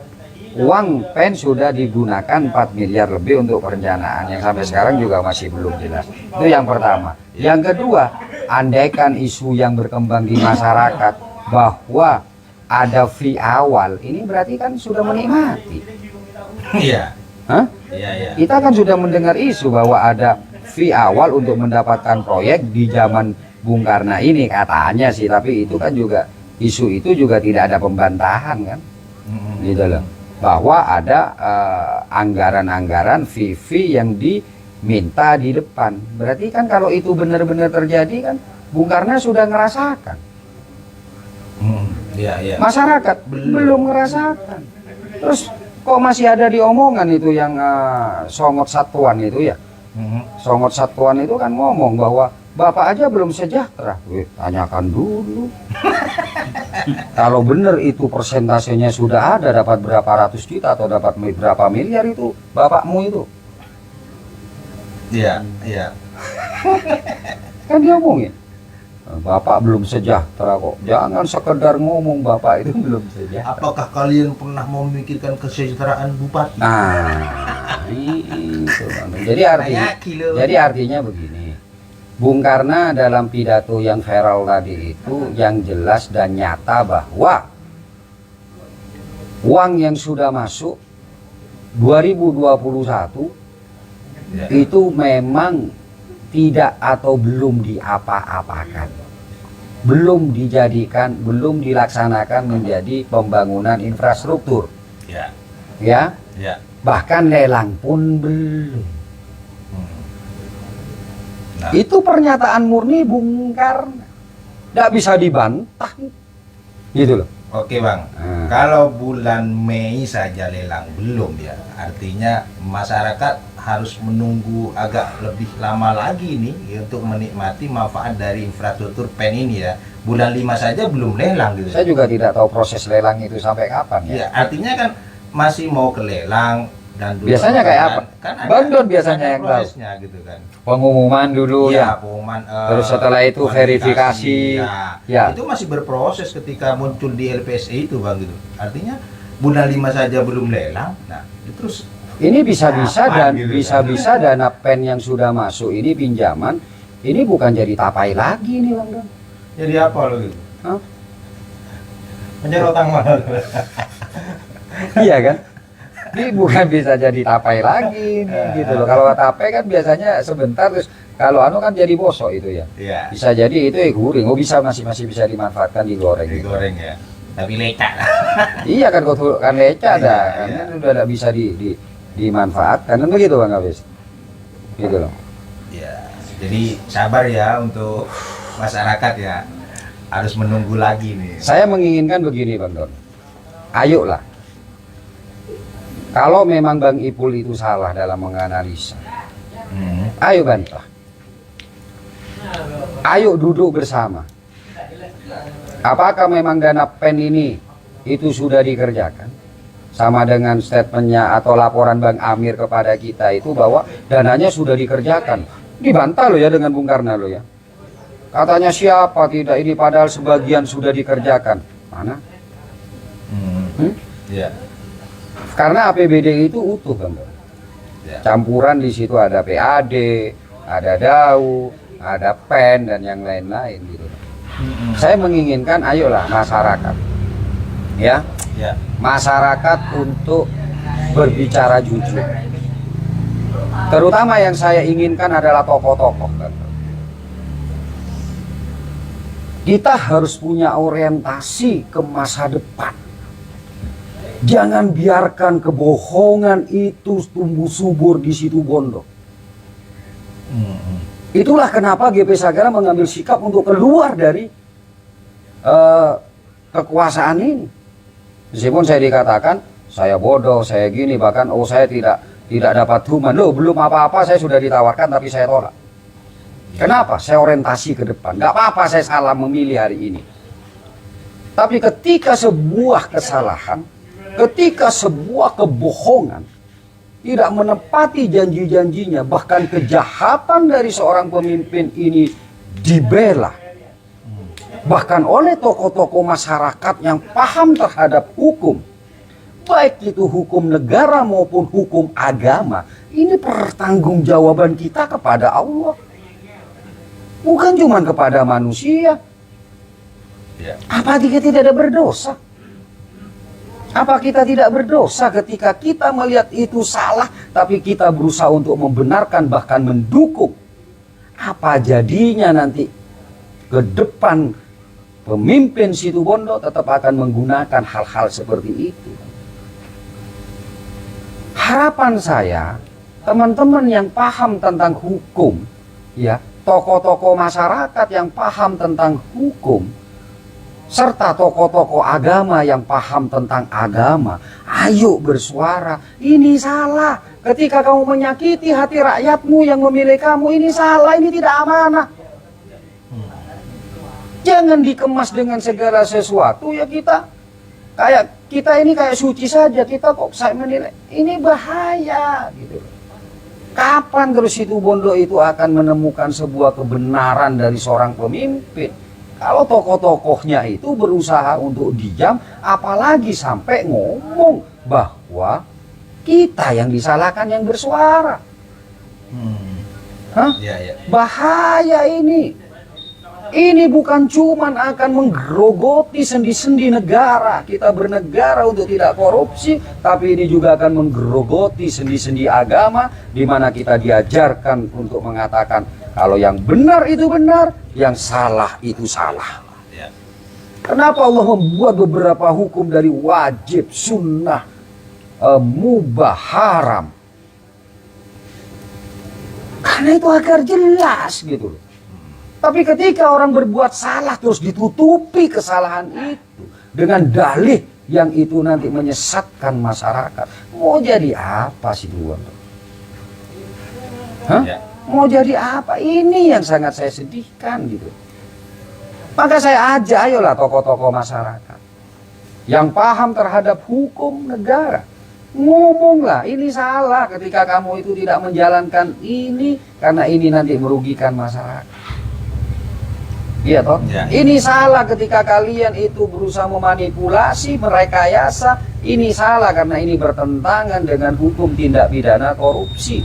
uang PEN sudah digunakan 4 miliar lebih untuk perencanaan yang sampai sekarang juga masih belum jelas. Itu yang pertama. Yang kedua, andaikan isu yang berkembang di masyarakat bahwa ada fee awal, ini berarti kan sudah menikmati. Iya. Hah? Iya, iya. Kita kan sudah mendengar isu bahwa ada fee awal untuk mendapatkan proyek di zaman Bung Karno ini katanya sih, tapi itu kan juga isu itu juga tidak ada pembantahan kan, gitu loh. Bahwa ada anggaran-anggaran fee yang diminta di depan. Berarti kan kalau itu benar-benar terjadi kan Bung Karno sudah ngerasakan. Iya, iya. Masyarakat belum ngerasakan. Terus kok masih ada di omongan itu yang Songot Satuan itu ya? Songot Satuan itu kan ngomong bahwa Bapak aja belum sejahtera. Tanyakan dulu. Kalau benar itu persentasenya sudah ada, dapat berapa ratus juta atau dapat berapa miliar itu bapakmu itu. Iya, iya. Kan dia ngomongin. Bapak belum sejahtera kok. Jangan sekedar ngomong Bapak itu belum sejahtera. Apakah kalian pernah memikirkan kesejahteraan bupati? Nah, itu. Jadi artinya begini. Bung Karno dalam pidato yang viral tadi itu yang jelas dan nyata bahwa uang yang sudah masuk 2021 itu memang tidak atau belum diapa-apakan, belum dijadikan, belum dilaksanakan menjadi pembangunan infrastruktur. Ya. Ya. Ya. Bahkan lelang pun belum. Nah. Itu pernyataan murni Bung Karno. Nggak bisa dibantah. Gitu loh. Oke Bang, kalau bulan Mei saja lelang belum ya, artinya masyarakat harus menunggu agak lebih lama lagi nih untuk menikmati manfaat dari infrastruktur PEN ini ya. Bulan 5 saja belum lelang gitu. Saya juga tidak tahu proses lelang itu sampai kapan ya. Ya, artinya kan masih mau ke lelang dan dulu biasanya kayak apa? Kan Bang Don biasanya yang tahu. prosesnya gitu kan. Pengumuman dulu ya. Pengumuman, terus setelah itu verifikasi. Ya. Itu masih berproses ketika muncul di LPSE itu Bang gitu. Artinya bulan 5 saja belum lelang. Nah, terus ini bisa-bisa dan gitu, bisa-bisa dana PEN yang sudah masuk ini pinjaman ini bukan jadi tapai lagi nih Bang Don. Jadi apa lo gitu? Hah? Menjadi utang mahal. Iya kan? Ini bukan bisa jadi tapai lagi nih, gitu loh. Kalau tapai kan biasanya sebentar terus kalau anu kan jadi bosok itu ya. Iya. Bisa jadi itu guring. Oh bisa masih bisa dimanfaatkan digoreng. Digoreng ya. Tapi lecak lah. Iya kan kan lecak Iya, dah. Kan iya. udah tidak bisa dimanfaatkan kan begitu Bang Abis. Gitu loh. Ya. Jadi sabar ya untuk masyarakat ya. Harus menunggu lagi nih. Saya menginginkan begini Bang Don. Ayolah. Kalau memang Bang Ipul itu salah dalam menganalisa, ayo bantah. Ayo duduk bersama. Apakah memang dana PEN ini itu sudah dikerjakan? Sama dengan statementnya atau laporan Bang Amir kepada kita itu bahwa dananya sudah dikerjakan. Dibantah loh ya dengan Bung Karno loh ya. Katanya siapa tidak ini padahal sebagian sudah dikerjakan. Mana? Ya. Karena APBD itu utuh Bang. Ya. Campuran di situ ada PAD, ada DAU, ada PEN dan yang lain-lain gitu. Saya menginginkan ayolah masyarakat. Ya. Ya. Masyarakat untuk berbicara jujur. Terutama yang saya inginkan adalah tokoh-tokoh. Kita harus punya orientasi ke masa depan. Jangan biarkan kebohongan itu tumbuh subur di situ bondo. Itulah kenapa GP Sagara mengambil sikap untuk keluar dari kekuasaan ini. Meskipun saya dikatakan saya bodoh, saya gini, bahkan saya tidak dapat human. Loh, belum apa-apa saya sudah ditawarkan tapi saya tolak. Kenapa? Saya orientasi ke depan. Gak apa-apa saya salah memilih hari ini. Tapi ketika sebuah kesalahan, ketika sebuah kebohongan tidak menepati janji-janjinya, bahkan kejahatan dari seorang pemimpin ini dibela, bahkan oleh tokoh-tokoh masyarakat yang paham terhadap hukum, baik itu hukum negara maupun hukum agama, ini pertanggungjawaban kita kepada Allah, bukan cuma kepada manusia. Ya. Apa kita tidak ada berdosa? Apa kita tidak berdosa ketika kita melihat itu salah, tapi kita berusaha untuk membenarkan bahkan mendukung? Apa jadinya nanti ke depan pemimpin Situbondo tetap akan menggunakan hal-hal seperti itu? Harapan saya, teman-teman yang paham tentang hukum, ya, tokoh-tokoh masyarakat yang paham tentang hukum, serta tokoh-tokoh agama yang paham tentang agama, ayo bersuara. Ini salah. Ketika kamu menyakiti hati rakyatmu yang memilih kamu, ini salah, ini tidak amanah. Jangan dikemas dengan segala sesuatu, ya kita ini kayak suci saja. Kita kok saya menilai ini bahaya gitu. Kapan terus Situbondo itu akan menemukan sebuah kebenaran dari seorang pemimpin? Kalau tokoh-tokohnya itu berusaha untuk diam, apalagi sampai ngomong bahwa kita yang disalahkan yang bersuara. Hah? Ya, ya. Bahaya ini. Ini bukan cuman akan menggerogoti sendi-sendi negara. Kita bernegara untuk tidak korupsi, tapi ini juga akan menggerogoti sendi-sendi agama, di mana kita diajarkan untuk mengatakan kalau yang benar itu benar, yang salah itu salah. Ya. Kenapa Allah membuat beberapa hukum dari wajib, sunnah, mubah, haram? Karena itu agar jelas gitu loh. Tapi ketika orang berbuat salah terus ditutupi kesalahan itu dengan dalih yang itu nanti menyesatkan masyarakat, mau jadi apa sih Tuhan? Hah? Ya. Mau jadi apa? Ini yang sangat saya sedihkan gitu. Maka saya ajak, ayolah tokoh-tokoh masyarakat yang paham terhadap hukum negara, ngomonglah ini salah ketika kamu itu tidak menjalankan ini, karena ini nanti merugikan masyarakat. Iya toh? Ya. Ini salah ketika kalian itu berusaha memanipulasi, merekayasa. Ini salah karena ini bertentangan dengan hukum tindak pidana korupsi.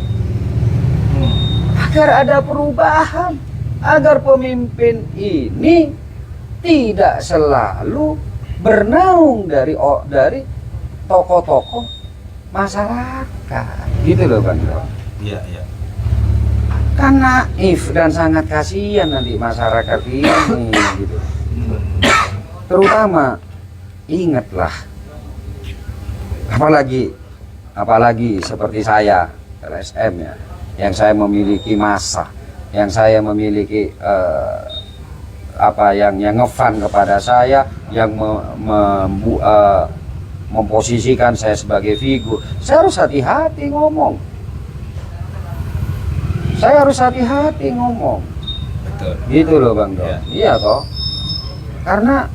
Agar ada perubahan, agar pemimpin ini tidak selalu bernaung dari tokoh-tokoh masyarakat. Gitu loh Bang. Iya, iya. Kan naif dan sangat kasihan nanti masyarakat ini gitu. Terutama ingatlah, apalagi seperti saya LSM ya, yang saya memiliki massa, yang saya memiliki yang ngefan kepada saya, yang memposisikan saya sebagai figur. Saya harus hati-hati ngomong. Saya harus hati-hati ngomong. Betul. Gitu loh Bang Don. Ya. Iya toh. Karena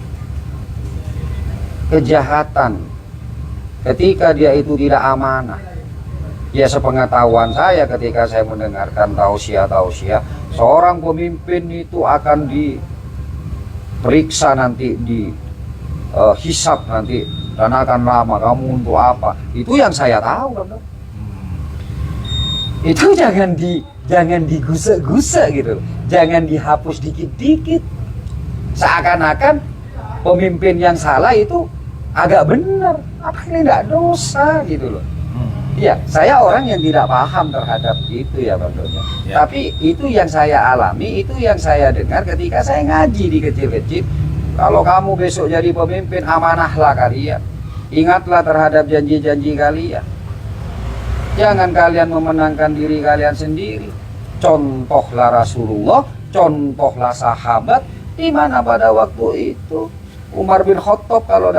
kejahatan ketika dia itu tidak amanah. Ya sepengetahuan saya ketika saya mendengarkan tausiah, seorang pemimpin itu akan diperiksa nanti, hisab nanti, dan akan lama. Kamu untuk apa? Itu yang saya tahu Bang Don. Itu jangan digusek-gusek gitu, jangan dihapus dikit-dikit, seakan-akan pemimpin yang salah itu agak benar, apa ini tidak dosa gitu loh. Iya, saya orang yang tidak paham terhadap itu ya Bang Don. Ya. Tapi itu yang saya alami, itu yang saya dengar ketika saya ngaji di kecil-kecil. Kalau kamu besok jadi pemimpin, amanahlah kalian, ingatlah terhadap janji-janji kalian. Jangan kalian memenangkan diri kalian sendiri. Contohlah Rasulullah, contohlah sahabat, di mana pada waktu itu Umar bin Khattab kalau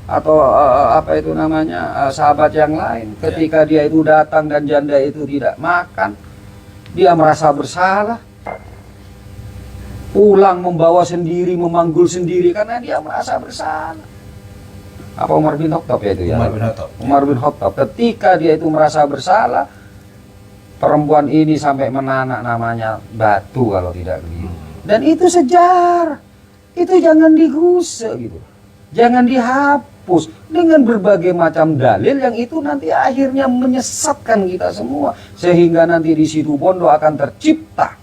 atau apa itu namanya sahabat yang lain, ketika dia itu datang dan janda itu tidak makan, dia merasa bersalah, pulang membawa sendiri, memanggul sendiri karena dia merasa bersalah. Apa Umar bin Khattab ya itu ya? Umar bin Khattab. Umar bin Khattab ketika dia itu merasa bersalah, perempuan ini sampai menanak namanya batu kalau tidak keliru. Dan itu sejarah. Itu jangan digusek gitu. Jangan dihapus. dihapus dengan berbagai macam dalil yang itu nanti akhirnya menyesatkan kita semua, sehingga nanti di situ Bondo akan tercipta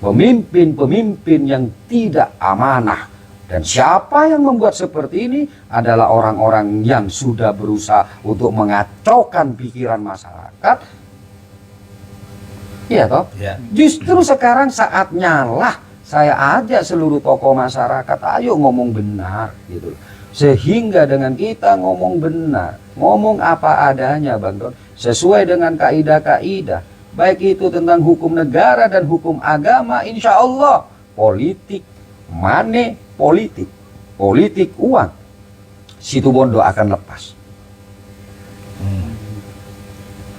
pemimpin-pemimpin yang tidak amanah. Dan siapa yang membuat seperti ini adalah orang-orang yang sudah berusaha untuk mengacaukan pikiran masyarakat. Iya toh? Ya. Justru sekarang saatnya lah saya ajak seluruh tokoh masyarakat, ayo ngomong benar gitu. Sehingga dengan kita ngomong benar, ngomong apa adanya Bang Don, sesuai dengan kaidah-kaidah, baik itu tentang hukum negara dan hukum agama, insya Allah politik, money, politik uang, situ Bondo akan lepas.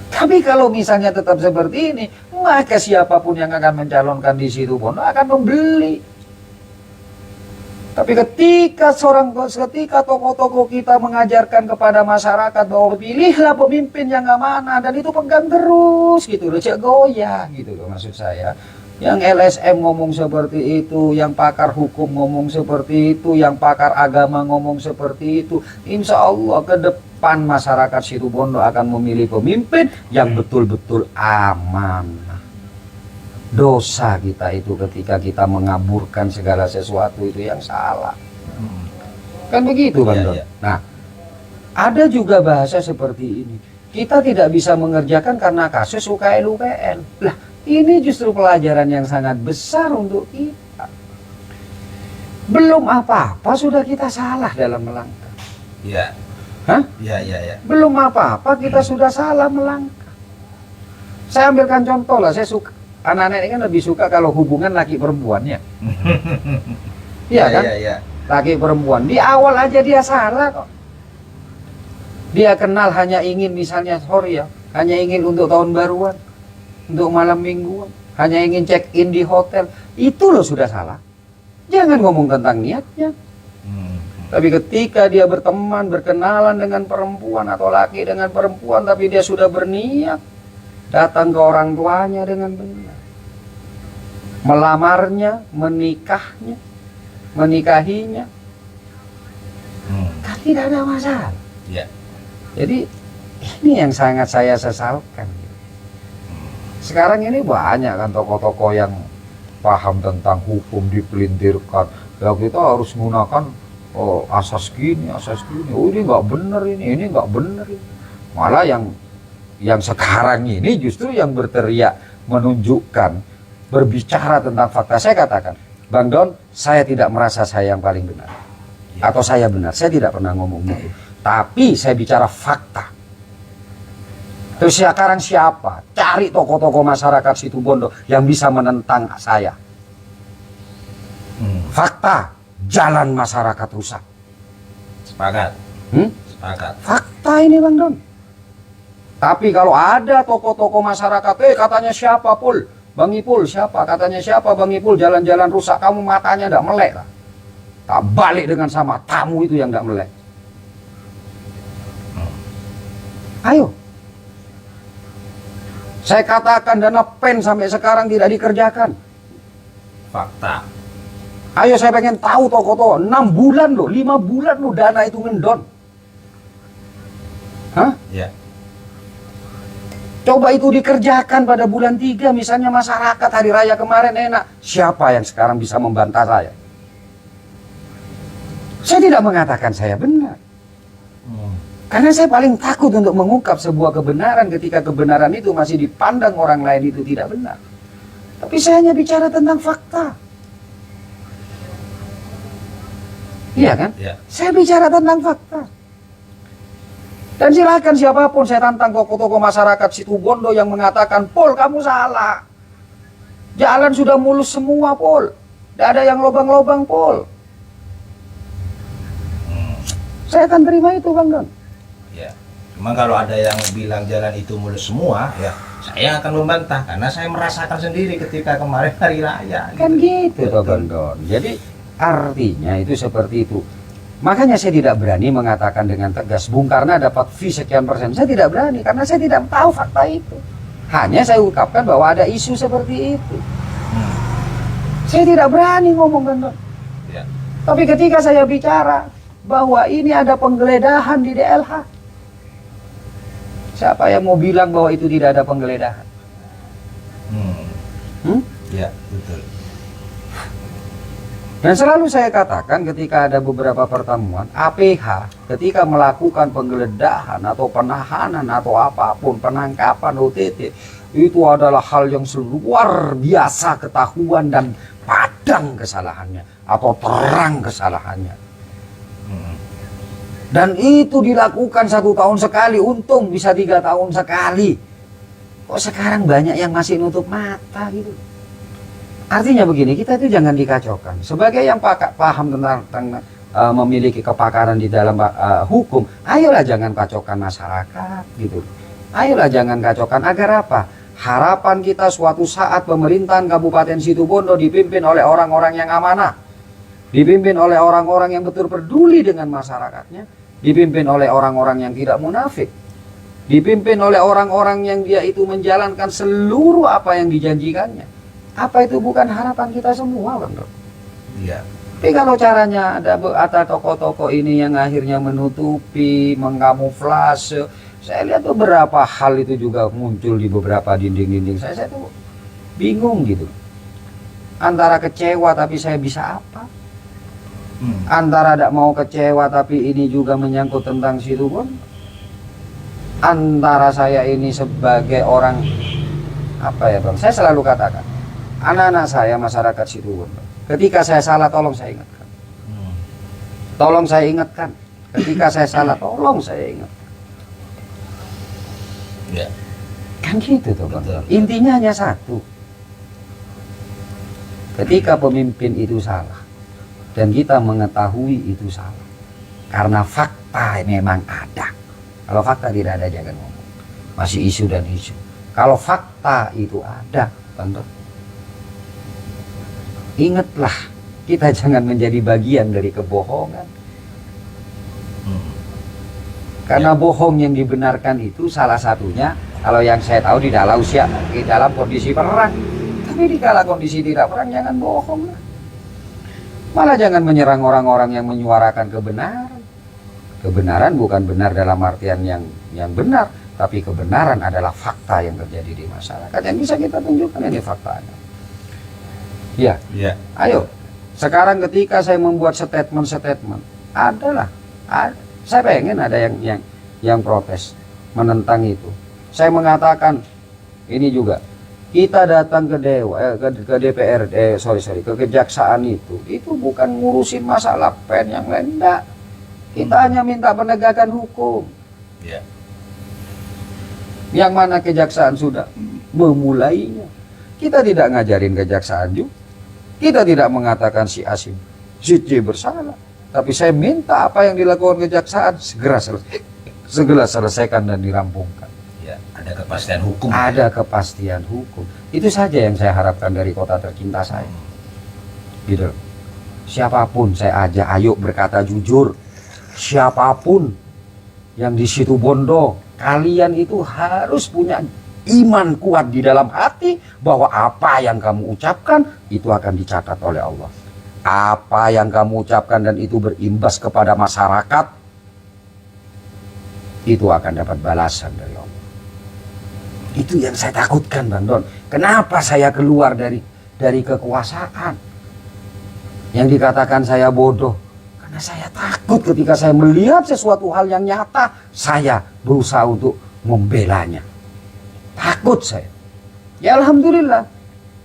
Tapi kalau misalnya tetap seperti ini, maka siapapun yang akan mencalonkan di situ Bondo akan membeli. Tapi ketika tokoh-tokoh kita mengajarkan kepada masyarakat bahwa pilihlah pemimpin yang amanah, dan itu pegang terus gitu loh, cek goyah gitu loh maksud saya. Yang LSM ngomong seperti itu, yang pakar hukum ngomong seperti itu, yang pakar agama ngomong seperti itu, insya Allah ke depan masyarakat situ Bondo akan memilih pemimpin yang betul-betul amanah. Dosa kita itu ketika kita mengaburkan segala sesuatu itu yang salah. Kan begitu Bang Don? Iya. Nah, ada juga bahasa seperti ini. Kita tidak bisa mengerjakan karena kasus UKL-UKL. Lah, ini justru pelajaran yang sangat besar untuk kita. Belum apa-apa sudah kita salah dalam melangkah. Iya. Hah? Iya. Belum apa-apa kita sudah salah melangkah. Saya ambilkan contoh lah, saya suka, anak-anak ini kan lebih suka kalau hubungan laki perempuannya. Iya kan? Iya. Laki perempuan, di awal aja dia salah kok. Dia kenal hanya ingin misalnya, sorry ya, hanya ingin untuk tahun baruan, untuk malam mingguan, hanya ingin check in di hotel, itu loh sudah salah. Jangan ngomong tentang niatnya. Tapi ketika dia berteman, berkenalan dengan perempuan atau laki dengan perempuan, tapi dia sudah berniat datang ke orang tuanya dengan benar, melamarnya, menikahinya, kan tidak ada masalah. Iya. Jadi ini yang sangat saya sesalkan. Sekarang ini banyak kan tokoh-tokoh yang paham tentang hukum dipelintirkan. Ya kita harus menggunakan asas gini. Oh ini nggak benar ini nggak benar ini. Malah yang sekarang ini justru yang berteriak menunjukkan, berbicara tentang fakta. Saya katakan, Bang Don, saya tidak merasa saya yang paling benar. Atau saya benar, saya tidak pernah ngomong gitu. Tapi saya bicara fakta. Terus sekarang siapa? Cari tokoh-tokoh masyarakat situ Bondo yang bisa menentang saya. Fakta, jalan masyarakat rusak. Sepakat. Sepakat. Fakta ini Bang Don. Tapi kalau ada tokoh-tokoh masyarakat, katanya siapa Pul? Bang Ipul siapa? Katanya siapa Bang Ipul jalan-jalan rusak, kamu matanya tidak melek lah. Tak balik dengan sama tamu itu yang tidak melek. Ayo. Saya katakan dana PEN sampai sekarang tidak dikerjakan. Fakta. Ayo saya pengen tahu tokoh-tokoh 6 bulan loh, 5 bulan loh dana itu ngendon. Hah? Ya. Coba itu dikerjakan pada bulan 3 misalnya masyarakat hari raya kemarin enak. Siapa yang sekarang bisa membantah saya? Saya tidak mengatakan saya benar. Karena saya paling takut untuk mengungkap sebuah kebenaran ketika kebenaran itu masih dipandang orang lain itu tidak benar. Tapi saya hanya bicara tentang fakta. Iya kan? Ya. Saya bicara tentang fakta. Dan silakan siapapun saya tantang tokoh-tokoh masyarakat situ Bondo yang mengatakan, Pol kamu salah. Jalan sudah mulus semua Pol. Tidak ada yang lobang-lobang Pol. Saya akan terima itu Bang Don. Ya. Cuma kalau ada yang bilang jalan itu mulus semua, ya saya akan membantah karena saya merasakan sendiri ketika kemarin hari raya. Kan gitu toh Bang Don. Jadi artinya itu seperti itu. Makanya saya tidak berani mengatakan dengan tegas Bung Karno dapat fee sekian persen. Saya tidak berani karena saya tidak tahu fakta itu. Hanya saya ungkapkan bahwa ada isu seperti itu. Saya tidak berani ngomong Bang Don. Ya. Tapi ketika saya bicara bahwa ini ada penggeledahan di DLH. Siapa yang mau bilang bahwa itu tidak ada penggeledahan? Ya, betul. Dan selalu saya katakan ketika ada beberapa pertemuan, APH ketika melakukan penggeledahan atau penahanan atau apapun, penangkapan OTT, itu adalah hal yang luar biasa ketahuan dan padang kesalahannya atau terang kesalahannya. Dan itu dilakukan 1 tahun sekali, untung bisa 3 tahun sekali. Kok sekarang banyak yang masih nutup mata gitu. Artinya begini, kita itu jangan dikacaukan. Sebagai yang paham tentang memiliki kepakaran di dalam hukum, ayolah jangan kacaukan masyarakat gitu. Ayolah jangan kacaukan, agar apa? Harapan kita suatu saat pemerintahan Kabupaten Situbondo dipimpin oleh orang-orang yang amanah, dipimpin oleh orang-orang yang betul peduli dengan masyarakatnya, dipimpin oleh orang-orang yang tidak munafik, dipimpin oleh orang-orang yang dia itu menjalankan seluruh apa yang dijanjikannya. Apa itu bukan harapan kita semua, Bang Don? Iya. Tapi kalau caranya ada tokoh-tokoh ini yang akhirnya menutupi, mengkamuflase, saya lihat beberapa hal itu juga muncul di beberapa dinding-dinding saya tuh bingung gitu. Antara kecewa tapi saya bisa apa? Antara tidak mau kecewa tapi ini juga menyangkut tentang Situbondo. Antara saya ini sebagai orang apa ya Bang? Saya selalu katakan, anak-anak saya masyarakat Situbondo, ketika saya salah tolong saya ingatkan. Tolong saya ingatkan. Ketika saya salah tolong saya ingatkan. Ya. Kan gitu tuh Bang. Betul. Intinya hanya satu. Ketika pemimpin itu salah dan kita mengetahui itu salah, karena fakta memang ada. Kalau fakta tidak ada jangan ngomong. Masih isu dan isu. Kalau fakta itu ada, Bang Don, ingatlah, kita jangan menjadi bagian dari kebohongan. Karena bohong yang dibenarkan itu salah satunya, kalau yang saya tahu di dalam usia, di dalam kondisi perang. Tapi di kala kondisi tidak perang jangan bohong. Malah jangan menyerang orang-orang yang menyuarakan kebenaran. Kebenaran bukan benar dalam artian yang benar, tapi kebenaran adalah fakta yang terjadi di masyarakat. Yang bisa kita tunjukkan ini faktanya. Ya, Ya. ayo. Sekarang ketika saya membuat statement adalah saya pengen ada yang protes menentang itu. Saya mengatakan ini juga, kita datang ke ke DPR, ke kejaksaan itu bukan ngurusin masalah pen yang lain, enggak. Kita hanya minta penegakan hukum. Ya. Yang mana kejaksaan sudah memulainya. Kita tidak ngajarin kejaksaan juga. Kita tidak mengatakan si A si C bersalah. Tapi saya minta apa yang dilakukan kejaksaan segera selesaikan dan dirampungkan. Ya, ada kepastian hukum. Ada kepastian hukum. Itu saja yang saya harapkan dari kota tercinta saya. Gitu. Siapapun saya ajak, ayo berkata jujur. Siapapun yang di Situbondo, kalian itu harus punya iman kuat di dalam hati bahwa apa yang kamu ucapkan itu akan dicatat oleh Allah. Apa yang kamu ucapkan dan itu berimbas kepada masyarakat, itu akan dapat balasan dari Allah. Itu yang saya takutkan, Bang Don. Kenapa saya keluar dari kekuasaan? Yang dikatakan saya bodoh, karena saya takut ketika saya melihat sesuatu hal yang nyata, saya berusaha untuk membelanya. Takut saya. Ya alhamdulillah.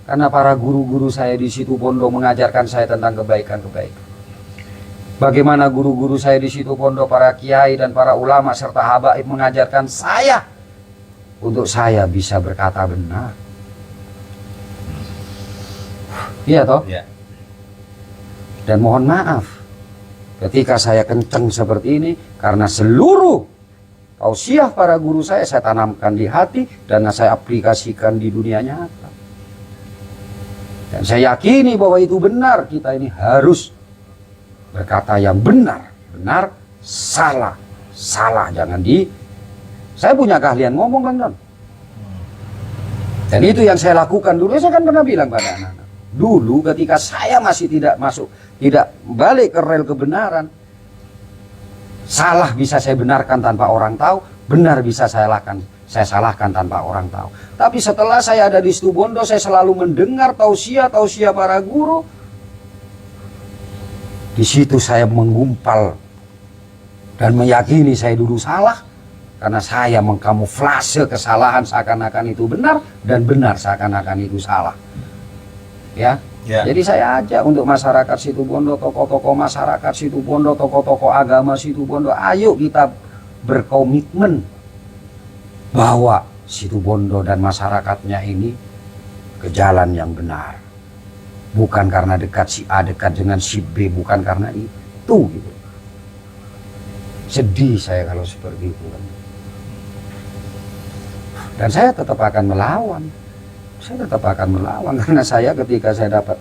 Karena para guru-guru saya di Situbondo mengajarkan saya tentang kebaikan-kebaikan. Bagaimana guru-guru saya di Situbondo, para kiai dan para ulama serta habaib mengajarkan saya untuk saya bisa berkata benar. Iya toh? Ya. Dan mohon maaf ketika saya kenceng seperti ini, karena seluruh tausiah para guru saya tanamkan di hati dan saya aplikasikan di dunia nyata. Dan saya yakini bahwa itu benar. Kita ini harus berkata yang benar, salah, jangan saya punya keahlian ngomong, Bang Don. Dan itu yang saya lakukan dulu. Saya kan pernah bilang pada anak-anak, dulu ketika saya masih tidak balik ke rel kebenaran, Salah bisa saya benarkan tanpa orang tahu, benar bisa saya salahkan tanpa orang tahu. Tapi setelah saya ada di Situbondo, saya selalu mendengar tausiah para guru. Di situ saya menggumpal dan meyakini saya dulu salah, karena saya mengkamuflase kesalahan seakan-akan itu benar dan benar seakan-akan itu salah. Ya. Jadi saya ajak untuk masyarakat Situbondo, tokoh-tokoh masyarakat Situbondo, tokoh-tokoh agama Situbondo, ayo kita berkomitmen bahwa Situbondo dan masyarakatnya ini ke jalan yang benar. Bukan karena dekat si A, dekat dengan si B, bukan karena itu gitu. Sedih saya kalau seperti itu. Dan saya tetap akan melawan. Saya tetap akan melawan karena saya ketika saya dapat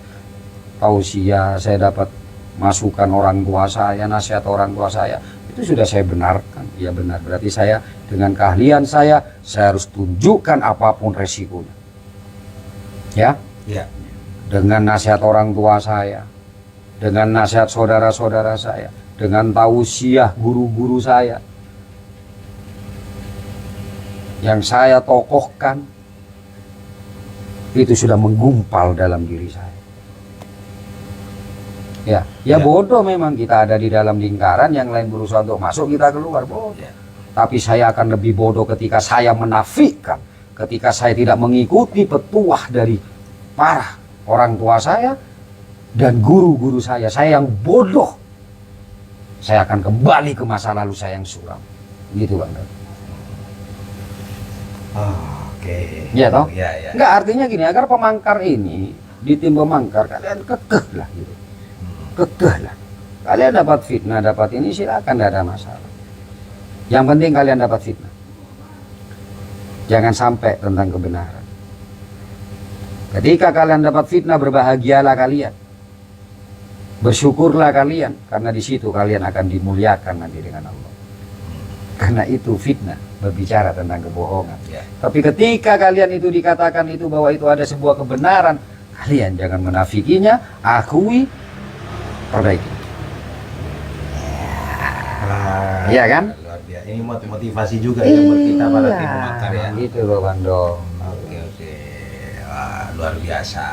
tausiah, saya dapat masukan orang tua saya, nasihat orang tua saya, itu sudah saya benarkan. Ya benar, berarti saya dengan keahlian saya harus tunjukkan apapun resikonya. Ya? Ya. Dengan nasihat orang tua saya, dengan nasihat saudara-saudara saya, dengan tausiah guru-guru saya yang saya tokohkan, itu sudah menggumpal dalam diri saya. Ya bodoh memang kita ada di dalam lingkaran, yang lain berusaha untuk masuk, kita keluar, bodoh. Tapi saya akan lebih bodoh ketika saya menafikan, ketika saya tidak mengikuti petuah dari para orang tua saya dan guru-guru saya yang bodoh. Saya akan kembali ke masa lalu saya yang suram. Gitu Bang. Oke. Ya toh? Ya. Enggak, artinya gini, agar pemangkar ini, di tim pemangkar kalian kekeh lah gitu. Kekeh lah. Kalian dapat fitnah, dapat ini, silakan, tidak ada masalah. Yang penting kalian dapat fitnah. Jangan sampai tentang kebenaran. Ketika kalian dapat fitnah, berbahagialah kalian. Bersyukurlah kalian, karena di situ kalian akan dimuliakan nanti dengan Allah. Karena itu fitnah, berbicara tentang kebohongan. Tapi ketika kalian itu dikatakan itu bahwa itu ada sebuah kebenaran, kalian jangan menafikinya, akui, perbaiki. Iya kan? Luar biasa. Ini motivasi juga ya buat kita para tim pemangkar ya. Gitu loh Bang Dong. Oke. Wah, luar biasa.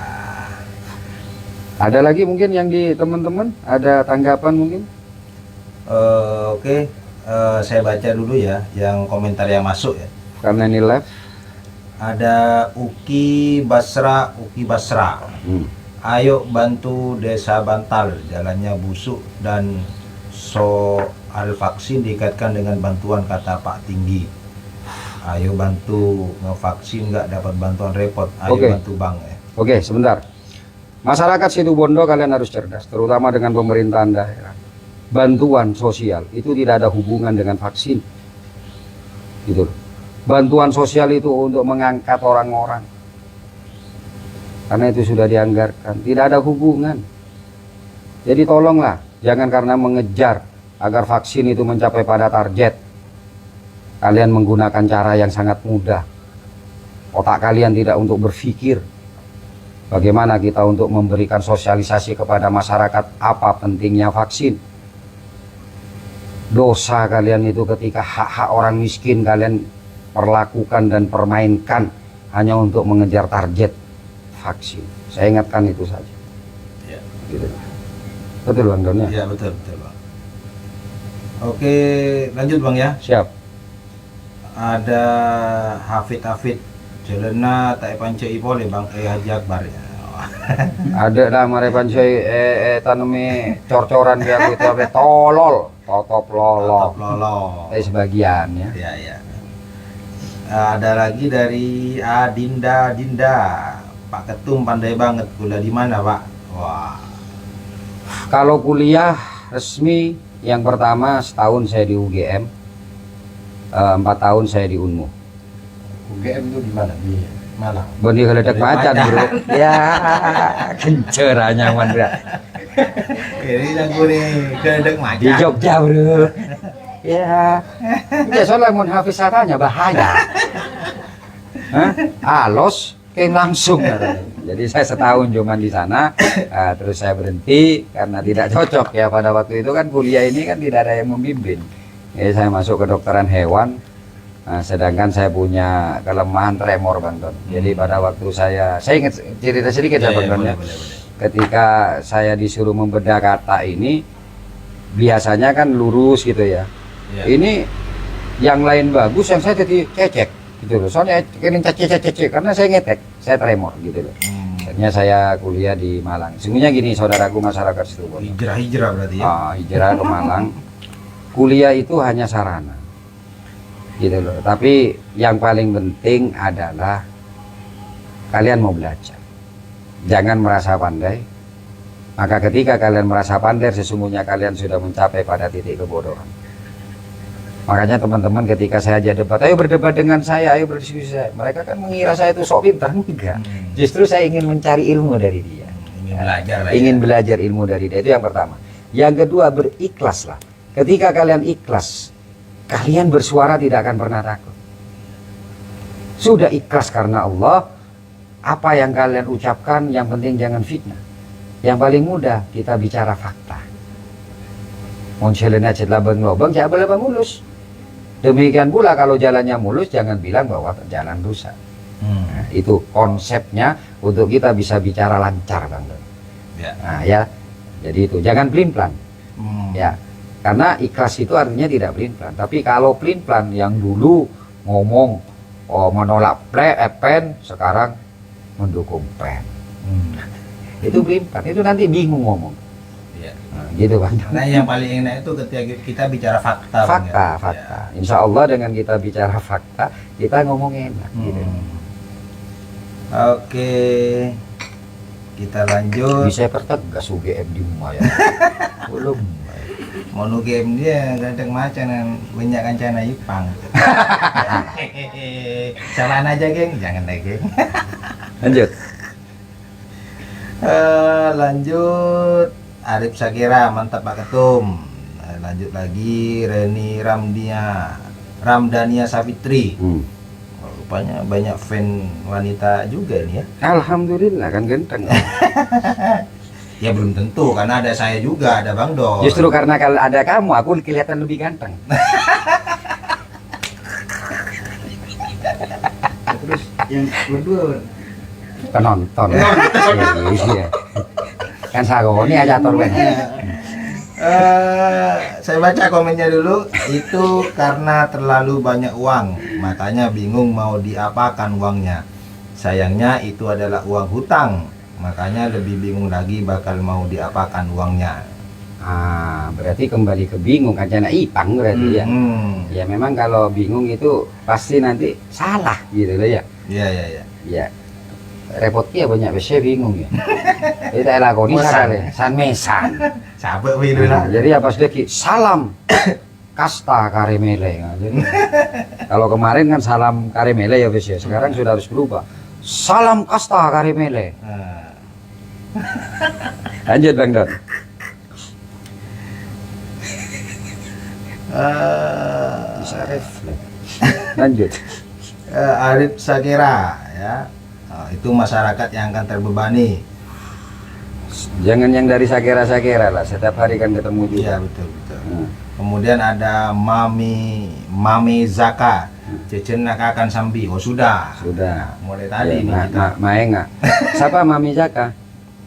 Ada lagi mungkin yang di teman-teman, ada tanggapan mungkin? Oke. Saya baca dulu ya yang komentar yang masuk ya. Karena ini live. Ada Uki Basra. Ayo bantu Desa Bantal, jalannya busuk dan soal vaksin dikaitkan dengan bantuan, kata Pak Tinggi. Ayo bantu ngevaksin, nggak dapat bantuan repot. Ayo bantu Bang ya. Oke, sebentar. Masyarakat Situbondo kalian harus cerdas, terutama dengan pemerintahan daerah. Bantuan sosial itu tidak ada hubungan dengan vaksin. Gitu. Bantuan sosial itu untuk mengangkat orang-orang. Karena itu sudah dianggarkan, tidak ada hubungan. Jadi tolonglah, jangan karena mengejar agar vaksin itu mencapai pada target, kalian menggunakan cara yang sangat mudah. Otak kalian tidak untuk berpikir bagaimana kita untuk memberikan sosialisasi kepada masyarakat apa pentingnya vaksin. Dosa kalian itu ketika hak-hak orang miskin kalian perlakukan dan permainkan hanya untuk mengejar target vaksin. Saya ingatkan itu saja. Ya. Gitu. Betul Bang Don ya? Ya betul Bang. Oke, lanjut Bang ya. Siap. Ada Hafid Jelena tak panca boleh Bang Haji Akbar ya. Ada lah marepan coy tanemi cor-coran kayak gitu apa tolol, totop lolo. Sebagian ya. Ya. Ada lagi dari Dinda. Pak Ketum pandai banget, kuliah di mana Pak? Wah. Kalau kuliah resmi yang pertama setahun saya di UGM, 4 tahun saya di Unmu. UGM itu di mana? Di Malang. Boni Geledak Macan bro. Ya, kencer nyaman bro. Ini aku nih Geledak Macan. Di Jogja bro. Ya, soalnya mau hafiz katanya bahaya. Alos kayak langsung. Jadi saya setahun cuman di sana, terus saya berhenti karena tidak cocok ya pada waktu itu kan kuliah ini kan tidak ada yang membimbing. Jadi saya masuk kedokteran hewan. Nah, sedangkan saya punya kelemahan tremor Bang Don. Jadi pada waktu saya ingat cerita sedikit ya Bang Don ya. Ketika saya disuruh membedah kata ini, biasanya kan lurus gitu ya. Ini yang lain bagus, yang saya jadi cecek gitu loh. Soalnya ini cecek karena saya ngetek, saya tremor gitu loh. Akhirnya saya kuliah di Malang. Sebenarnya gini saudaraku masyarakat Situbondo. Hijrah berarti ya. Hijrah ke Malang. Kuliah itu hanya sarana. Gitu loh. Tapi yang paling penting adalah kalian mau belajar. Jangan merasa pandai. Maka ketika kalian merasa pandai, sesungguhnya kalian sudah mencapai pada titik kebodohan. Makanya teman-teman ketika saya aja debat, ayo berdebat dengan saya, ayo berdiskusi saya. Mereka kan mengira saya itu sok pintar, enggak. Justru saya ingin mencari ilmu dari dia. Ingin belajar ilmu dari dia, itu yang pertama. Yang kedua, berikhlaslah. Ketika kalian ikhlas, kalian bersuara tidak akan pernah takut. Sudah ikhlas karena Allah, apa yang kalian ucapkan yang penting jangan fitnah. Yang paling mudah kita bicara fakta. Moncelena cetlah lobang, jangan boleh mulus. Demikian pula kalau jalannya mulus, jangan bilang bahwa jalan rusak. Nah, itu konsepnya untuk kita bisa bicara lancar Bang Don. Nah ya, jadi itu jangan pelin-pelan. Ya. Karena ikhlas itu artinya tidak pelin-pelan. Tapi kalau pelin-pelan yang dulu ngomong menolak pen, sekarang mendukung pen. Itu pelin-pelan. Itu nanti bingung ngomong. Nah, gitu Bang. Nah yang paling enak itu ketika kita bicara fakta. Fakta. Insya Allah dengan kita bicara fakta, kita ngomong enak. Gitu. Oke, kita lanjut. Bisa pertegas UGM di rumah ya. Belum. Mau game dia kadang macam banyak kancana Ipang. Samaan aja geng, jangan deh geng. Lanjut. Lanjut Arif Sakira, mantap Pak Ketum. Lanjut lagi Reni Ramdania Savitri. Rupanya banyak fan wanita juga ini ya. Alhamdulillah kan ganteng. Ya belum tentu karena ada saya juga, ada Bang Don. Justru karena kalau ada kamu, aku kelihatan lebih ganteng. Terus yang kedua Penonton. Iya. Kan sagoni aja torben. Saya baca komennya dulu. Itu karena terlalu banyak uang, makanya bingung mau diapakan uangnya. Sayangnya itu adalah uang hutang, makanya lebih bingung lagi bakal mau diapakan uangnya. Berarti kembali ke bingung kan jana Ipang berarti ya. Ya memang kalau bingung itu pasti nanti salah gitu loh ya. Iya. Ya. Repotnya banyak biasanya bingung ya. Kita lakoni sakale san mesan. Sabek itu lah. Jadi apa sedikit salam kasta karemele. Nah, jadi kalau kemarin kan salam karemele ya wis ya. Sekarang sudah harus berubah. Salam kasta karemele. Lanjut Bang Don. Bisa refleks. Lanjut. Arif Sakira ya. Itu masyarakat yang akan terbebani. Jangan yang dari Sakira lah, setiap hari kan ketemu juga. Iya betul. Kemudian ada Mami Zaka, Cecen akan sambi. Oh sudah. Mulai tadi ya, nih kita. Maenga. Siapa Mami Zaka?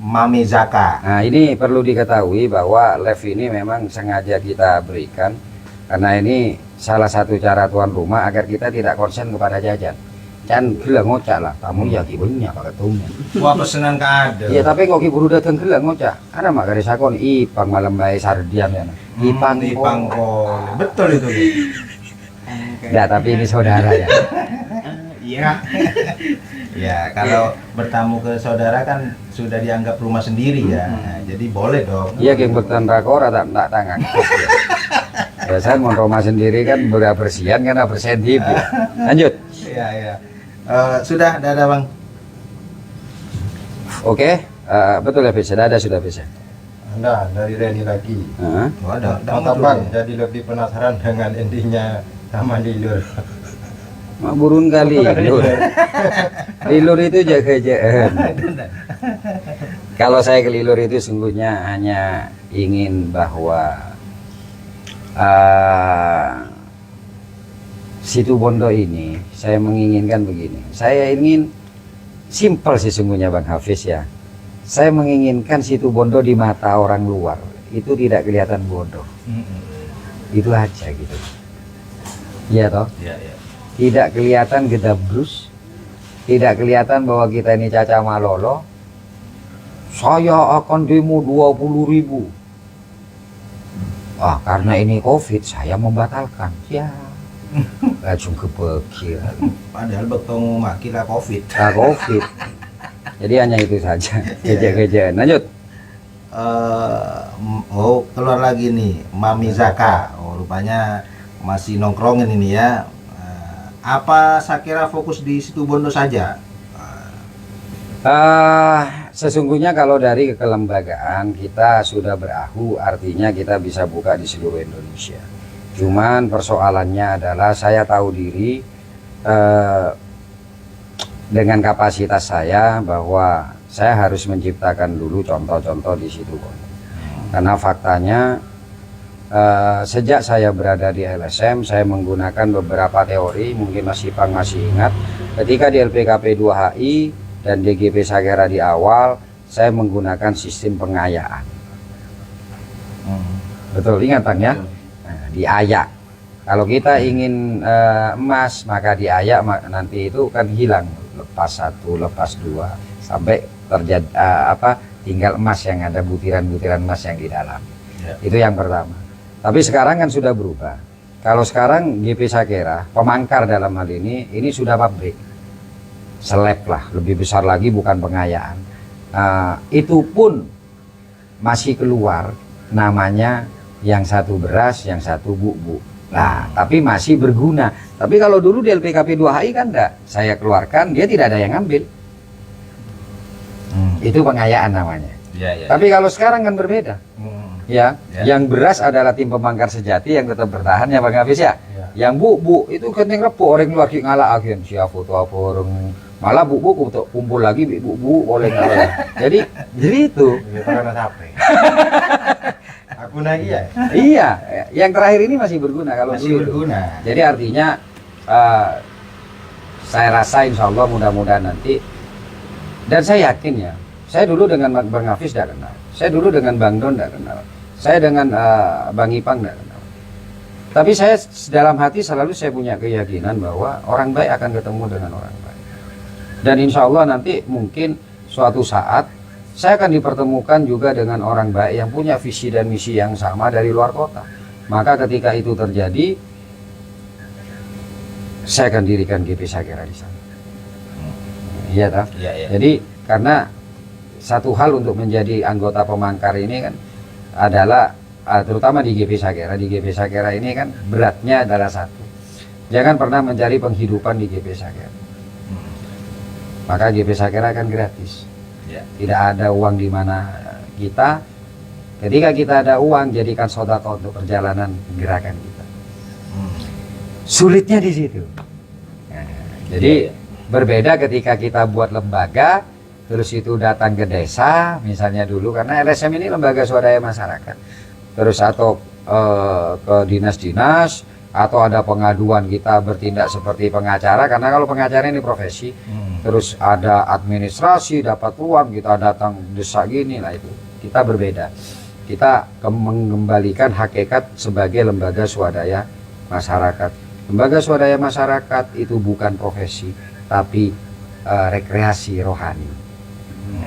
Mami Zaka. Nah ini perlu diketahui bahwa live ini memang sengaja kita berikan karena ini salah satu cara tuan rumah agar kita tidak konsen kepada jajan. Can gila ngocak lah, tamu ya kibunya Pak Ketum. Wah pesenan ada. Iya tapi kok kiburu datang gila ngocak. Karena mak garis sakon Ipang malam bae sardian ya. Ipang betul itu. Enggak, tapi ini saudara ya. Iya. Ya kalau bertamu ke saudara kan sudah dianggap rumah sendiri ya. Jadi boleh dong. Iya geng betan rakor tak tangan. Biasanya mau rumah sendiri kan bersihan kan bersendip. Lanjut. Iya. Sudah ada Bang. Oke, betul ya bisa. Sudah bisa. Anda dari Reni lagi. Ada Mantap Bang, jadi lebih penasaran dengan endingnya sama Lilur. Mak burun kali Lilur. Lilur itu jaga-jagaan. Kalau saya ke Lilur itu sungguhnya hanya ingin bahwa Situ Bondo ini saya menginginkan begini. Saya ingin simpel sesungguhnya Bang Hafiz ya. Saya menginginkan Situ Bondo di mata orang luar itu tidak kelihatan bodoh. Itu aja gitu. Iya toh? Iya, iya. Tidak kelihatan gedabrus, tidak kelihatan bahwa kita ini caca malolo. Saya akan demo 20.000. Karena ini COVID saya membatalkan. Ya. Langsung kepikir. Padahal bertemu makilah COVID. COVID. Jadi hanya itu saja. Geja-gejaan. Lanjut. Keluar lagi nih Mami Zaka. Rupanya masih nongkrongin ini ya. Apa Sakera fokus di Situ Bondo saja? Sesungguhnya kalau dari kelembagaan kita sudah berahu, artinya kita bisa buka di seluruh Indonesia. Cuman persoalannya adalah saya tahu diri dengan kapasitas saya bahwa saya harus menciptakan dulu contoh-contoh di Situ Bondo. Karena faktanya sejak saya berada di LSM saya menggunakan beberapa teori, mungkin Mas Ipang masih ingat ketika di LPKP 2HI dan DGP Sakera di awal saya menggunakan sistem pengayaan. Betul, ingat Bang ya? Diayak. Kalau kita ingin emas maka diayak, nanti itu kan hilang, lepas 1, lepas 2 sampai terjadi tinggal emas yang ada, butiran-butiran emas yang di dalam. Ya. Itu yang pertama. Tapi sekarang kan sudah berubah. Kalau sekarang GP Sakera pemangkar dalam hal ini sudah pabrik, seleb lah, lebih besar lagi, bukan pengayaan. Itu pun masih keluar namanya, yang satu beras, yang satu bubuk. Nah, tapi masih berguna. Tapi kalau dulu di LPKP 2HI kan enggak. Saya keluarkan, dia tidak ada yang ngambil. Itu pengayaan namanya. Ya. Tapi kalau sekarang kan berbeda. Ya, yang beras adalah tim pemangkar sejati yang tetap bertahan ya Bang Hafiz ya. Yang bubuk itu kenting repo, orang luar ngalak agen siapa foto apa orang, malah bubuk kumpul lagi bubuk boleh ngalah. Jadi itu. Aku lagi ya? Iya, yang terakhir ini masih berguna kalau masih dulu berguna. Jadi artinya saya rasa insya Allah mudah-mudahan nanti, dan saya yakin ya, saya dulu dengan Bang Hafiz tidak kenal, saya dulu dengan Bang Don tidak kenal, saya dengan Bang Ipang tidak kenal. Tapi saya dalam hati selalu saya punya keyakinan bahwa orang baik akan ketemu dengan orang baik. Dan insya Allah nanti mungkin suatu saat saya akan dipertemukan juga dengan orang baik yang punya visi dan misi yang sama dari luar kota. Maka ketika itu terjadi, saya akan dirikan GP Sakera di sana. Iya tak? Ya. Jadi karena satu hal untuk menjadi anggota pemangkar ini kan adalah terutama di GP Sakera. Di GP Sakera ini kan beratnya adalah satu. Jangan pernah mencari penghidupan di GP Sakera. Maka GP Sakera akan gratis. Tidak ada uang di mana kita. Ketika kita ada uang, jadikan sedekah untuk perjalanan gerakan kita. Sulitnya di situ. Nah, jadi berbeda ketika kita buat lembaga, terus itu datang ke desa, misalnya dulu, karena LSM ini lembaga swadaya masyarakat. Terus atau ke dinas-dinas, atau ada pengaduan kita bertindak seperti pengacara, karena kalau pengacara ini profesi. Terus ada administrasi, dapat uang, kita datang desa gini lah, itu kita berbeda. Kita mengembalikan hakikat sebagai lembaga swadaya masyarakat. Lembaga swadaya masyarakat itu bukan profesi, tapi rekreasi rohani.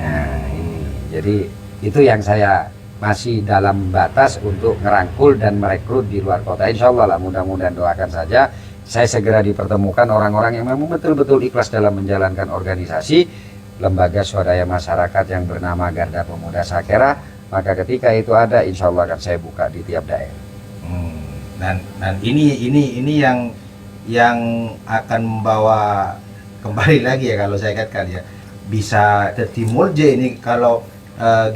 Nah, ini jadi itu yang saya masih dalam batas untuk ngerangkul dan merekrut di luar kota. Insya Allah lah, mudah-mudahan, doakan saja saya segera dipertemukan orang-orang yang memang betul-betul ikhlas dalam menjalankan organisasi lembaga swadaya masyarakat yang bernama Garda Pemuda Sakera. Maka ketika itu ada, insya Allah akan saya buka di tiap daerah. Dan ini yang akan membawa kembali lagi ya, kalau saya katakan ya, bisa tertimul je ini kalau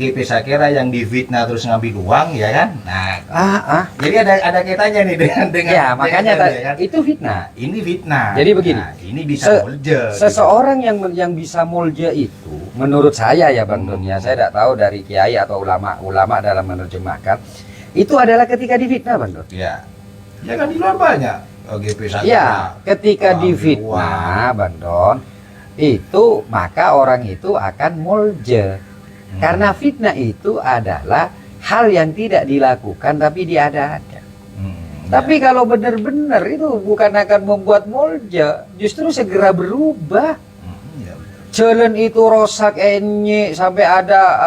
GP Sakera yang difitnah terus ngambil uang ya kan. Nah, jadi ada kaitannya nih dengan ya, makanya ya kan? Itu fitnah. Ini fitnah. Jadi begini, ini bisa mulje. Seseorang gitu. yang bisa mulje itu, menurut saya ya Bang Dunia, saya tidak tahu dari kiai atau ulama dalam menerjemahkan. Itu adalah ketika difitnah, Bang Don. Ya. Ya kan di luar banyak. GP Sakira. Ya, ketika Wah, difitnah, Bang Don, itu maka orang itu akan mulje. Karena fitnah itu adalah hal yang tidak dilakukan tapi diada-ada. Tapi kalau benar-benar itu bukan akan membuat mulja, justru segera berubah. Ya, Jalan itu rosak, enyek, sampai ada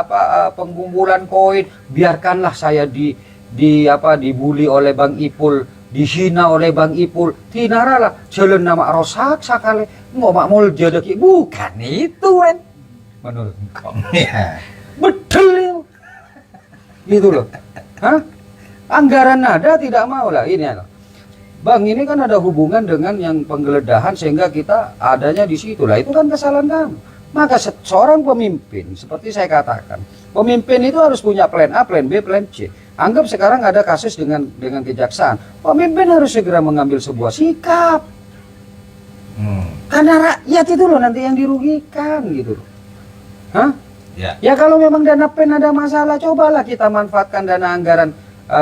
penggumpulan koin. Biarkanlah saya dibully oleh Bang Ipul, dihina oleh Bang Ipul. Tinaralah jalan nama rosak sakale, ngomak mulja deki. Bukan itu, kan? Menurut engkau. Ya. Betul itu. Gitu loh. Hah? Anggaran ada tidak mau lah ini. Bang, ini kan ada hubungan dengan yang penggeledahan sehingga kita adanya di situ lah. Itu kan kesalahan kamu. Maka seorang pemimpin, seperti saya katakan, pemimpin itu harus punya plan A, plan B, plan C. Anggap sekarang ada kasus dengan kejaksaan. Pemimpin harus segera mengambil sebuah sikap. Karena rakyat itu loh nanti yang dirugikan gitu loh. Hah? Ya kalau memang dana PEN ada masalah, cobalah kita manfaatkan dana anggaran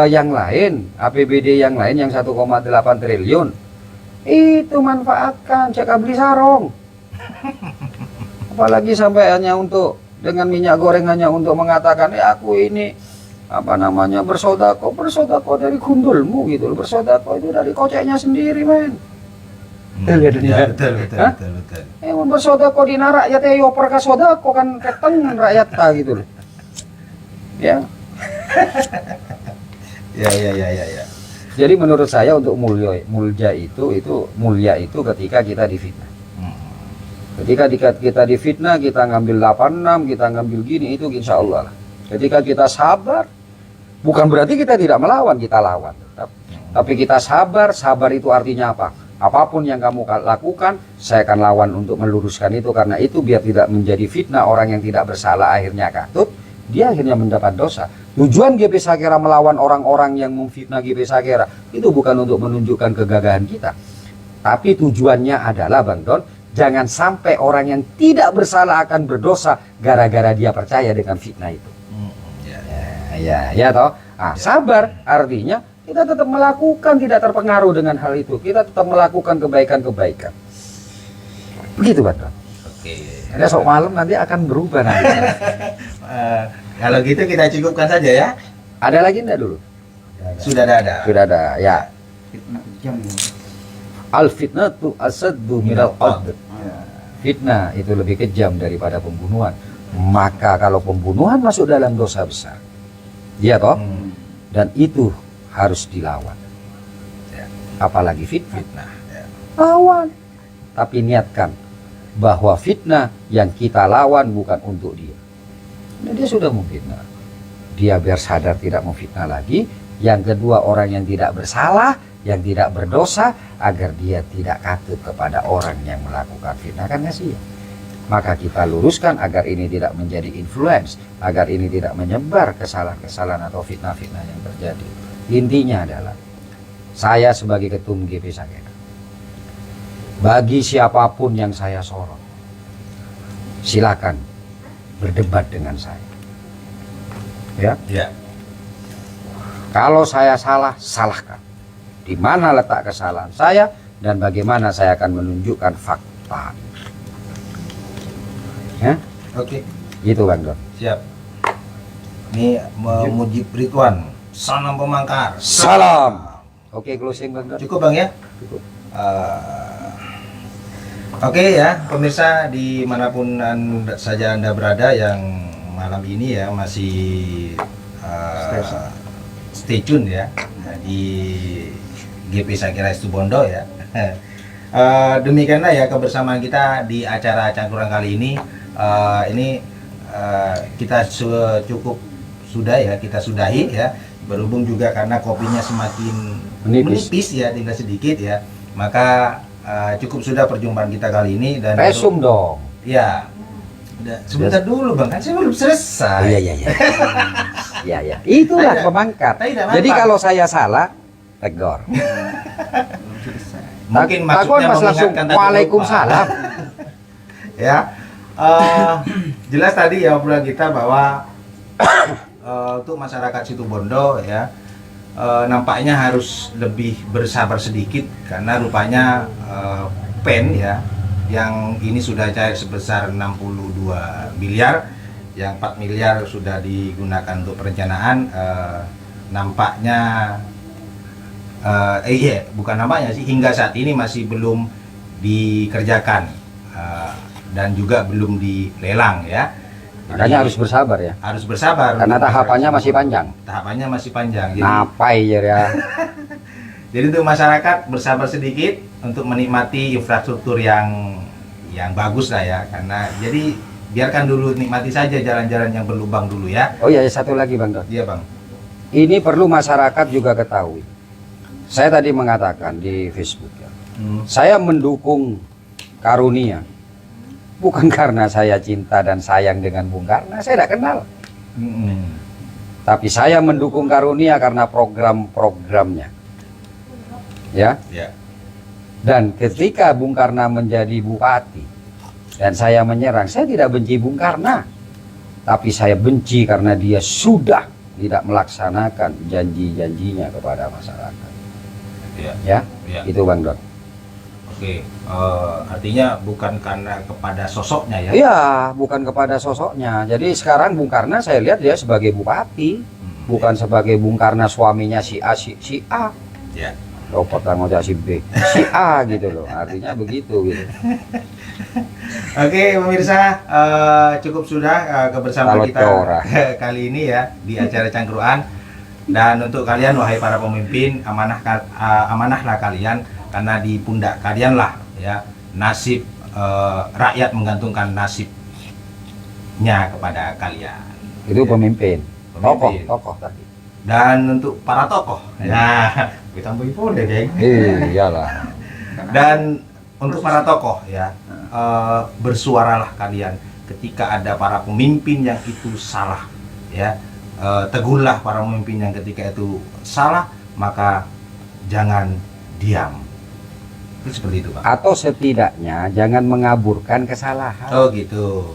yang lain, APBD yang lain yang 1,8 triliun. Itu manfaatkan, cek beli sarung. Apalagi sampai hanya untuk dengan minyak goreng hanya untuk mengatakan aku ini bersodako dari gundulmu gitu loh. Bersodako itu dari koceknya sendiri, men. Betul. Bersodako dina rakyat ya oper ka sodako kan keteng rakyat ta gitu loh. Ya. Ya. Jadi menurut saya untuk mulia itu ketika kita difitnah. Ketika kita difitnah, kita ngambil 86, kita ngambil gini, itu insya Allah lah. Ketika kita sabar, bukan berarti kita tidak melawan, kita lawan. Tapi kita sabar itu artinya apa? Apapun yang kamu lakukan, saya akan lawan untuk meluruskan itu. Karena itu biar tidak menjadi fitnah, orang yang tidak bersalah akhirnya katut, dia akhirnya mendapat dosa. Tujuan GP Sakira melawan orang-orang yang memfitnah GP Sakira itu bukan untuk menunjukkan kegagahan kita. Tapi tujuannya adalah, Bang Don, jangan sampai orang yang tidak bersalah akan berdosa gara-gara dia percaya dengan fitnah itu. Ya toh. Sabar artinya kita tetap melakukan, tidak terpengaruh dengan hal itu. Kita tetap melakukan kebaikan-kebaikan. Begitu, Bang Don. Oke. Besok malam nanti akan berubah nanti. Kalau gitu kita cukupkan saja ya. Ada lagi enggak dulu? Sudah ada. Sudah ada, ya. Fitnah jam. Al fitnatu asaddu minal qatl. Fitnah itu lebih kejam daripada pembunuhan. Maka kalau pembunuhan masuk dalam dosa besar, ya toh, dan itu harus dilawan. Ya. Apalagi fitnah. Ya. Lawan. Tapi niatkan bahwa fitnah yang kita lawan bukan untuk dia. Nah, dia sudah memfitnah. Dia biar sadar tidak memfitnah lagi. Yang kedua, orang yang tidak bersalah, yang tidak berdosa, agar dia tidak katut kepada orang yang melakukan fitnah, kan kasihan. Maka kita luruskan agar ini tidak menjadi influence, agar ini tidak menyebar kesalahan-kesalahan atau fitnah-fitnah yang terjadi. Intinya adalah saya sebagai ketum GP Sakira, bagi siapapun yang saya sorot, silakan berdebat dengan saya. Ya. Kalau saya salah, salahkan. Di mana letak kesalahan saya dan bagaimana saya akan menunjukkan fakta. Ya? Oke. Gitu, Bang Don. Siap. Ini memuji Ridwan. Salam Pemangkar. Salam. Oke, closing, Bang Don. Cukup, Bang ya? Cukup. Oke ya, pemirsa dimanapun saja Anda berada yang malam ini ya masih stay tune ya di GP Sakira Situbondo ya. Demikianlah ya kebersamaan kita di acara Cangkuran kali ini. Kita cukup sudah ya, kita sudahi ya. Berhubung juga karena kopinya semakin menipis ya, tinggal sedikit ya. Maka cukup sudah perjumpaan kita kali ini dan resum dong. Ya. Sebentar dulu, Bang, kan saya belum selesai. Iya. Itulah pemangkat. Jadi kalau saya salah, tegur. Mungkin maksudnya Mas langsung Waalaikumsalam. Ya. Jelas tadi ya obrolan kita bahwa untuk masyarakat Situbondo ya, nampaknya harus lebih bersabar sedikit karena rupanya pen ya yang ini sudah cair sebesar 62 miliar, yang 4 miliar sudah digunakan untuk perencanaan. Nampaknya bukan nampaknya sih, hingga saat ini masih belum dikerjakan dan juga belum dilelang ya. Makanya harus bersabar ya. Harus bersabar. Karena tahapannya masih panjang. Tahapannya masih panjang. Jadi, Napai ya. jadi untuk masyarakat bersabar sedikit untuk menikmati infrastruktur yang bagus lah ya. Karena jadi biarkan dulu, nikmati saja jalan-jalan yang berlubang dulu ya. Oh iya, satu lagi Bang Don. Iya Bang. Ini perlu masyarakat juga ketahui. Saya tadi mengatakan di Facebook ya. Saya mendukung Karunia. Bukan karena saya cinta dan sayang dengan Bung Karno, saya tidak kenal. Tapi saya mendukung Karunia karena program-programnya. Ya. Ya. Dan ketika Bung Karno menjadi bupati dan saya menyerang, saya tidak benci Bung Karno. Tapi saya benci karena dia sudah tidak melaksanakan janji-janjinya kepada masyarakat. Ya. Ya. Itu Bang Don. Oke, artinya bukan karena kepada sosoknya ya? Iya, bukan kepada sosoknya. Jadi sekarang Bung Karno saya lihat dia sebagai bupati, bukan sebagai Bung Karno suaminya si A, si A. Ya. Lopot tanggung jawab si B, si A gitu loh. Artinya begitu gitu. Oke, pemirsa, cukup sudah kebersamaan Kalau kita corah. kali ini ya di acara Cangkruan. Dan untuk kalian wahai para pemimpin, amanahlah kalian. Karena di pundak kalianlah ya nasib, rakyat menggantungkan nasibnya kepada kalian. Itu pemimpin. Pemimpin. Tokoh tadi. Dan untuk para tokoh, ya kita tambahin boleh geng. Iyalah. Dan untuk para tokoh ya, bersuaralah kalian ketika ada para pemimpin yang itu salah ya. Tegurlah para pemimpin yang ketika itu salah, maka jangan diam. Itu seperti itu Pak. Atau setidaknya jangan mengaburkan kesalahan. Oh gitu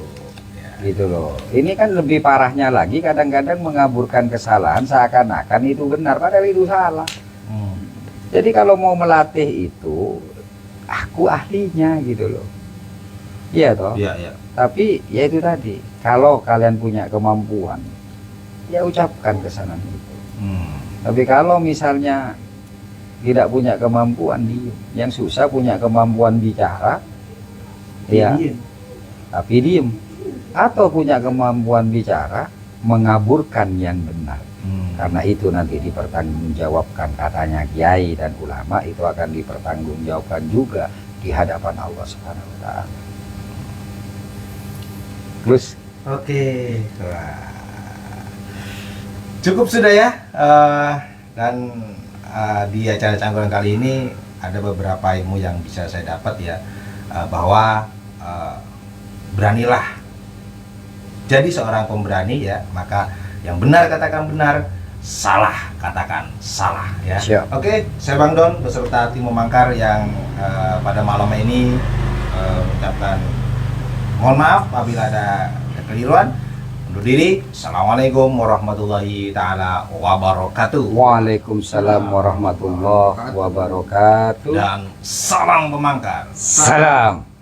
ya. Gitu loh. Ini kan lebih parahnya lagi, kadang-kadang mengaburkan kesalahan seakan-akan itu benar, padahal itu salah. Jadi kalau mau melatih itu, aku ahlinya gitu loh. Iya toh. Iya. Tapi ya itu tadi, kalau kalian punya kemampuan, ya ucapkan kesanan itu. Tapi kalau misalnya tidak punya kemampuan, diem. Yang susah punya kemampuan bicara, ya, tapi diem. Atau punya kemampuan bicara, mengaburkan yang benar. Karena itu nanti dipertanggungjawabkan, katanya kiai dan ulama, itu akan dipertanggungjawabkan juga di hadapan Allah Subhanahu wa Ta'ala. Terus, Oke. Wah. Cukup sudah ya. Dan di acara Cangkruan kali ini ada beberapa ilmu yang bisa saya dapat ya, bahwa beranilah jadi seorang pemberani ya, maka yang benar katakan benar, salah katakan salah ya. Siap. Oke, saya Bang Don beserta tim Memangkar yang pada malam ini mengucapkan mohon maaf apabila ada kekeliruan. Undur diri. Assalamualaikum warahmatullahi taala wabarakatuh. Waalaikumsalam warahmatullahi wabarakatuh. Dan salam Pemangkar. Salam.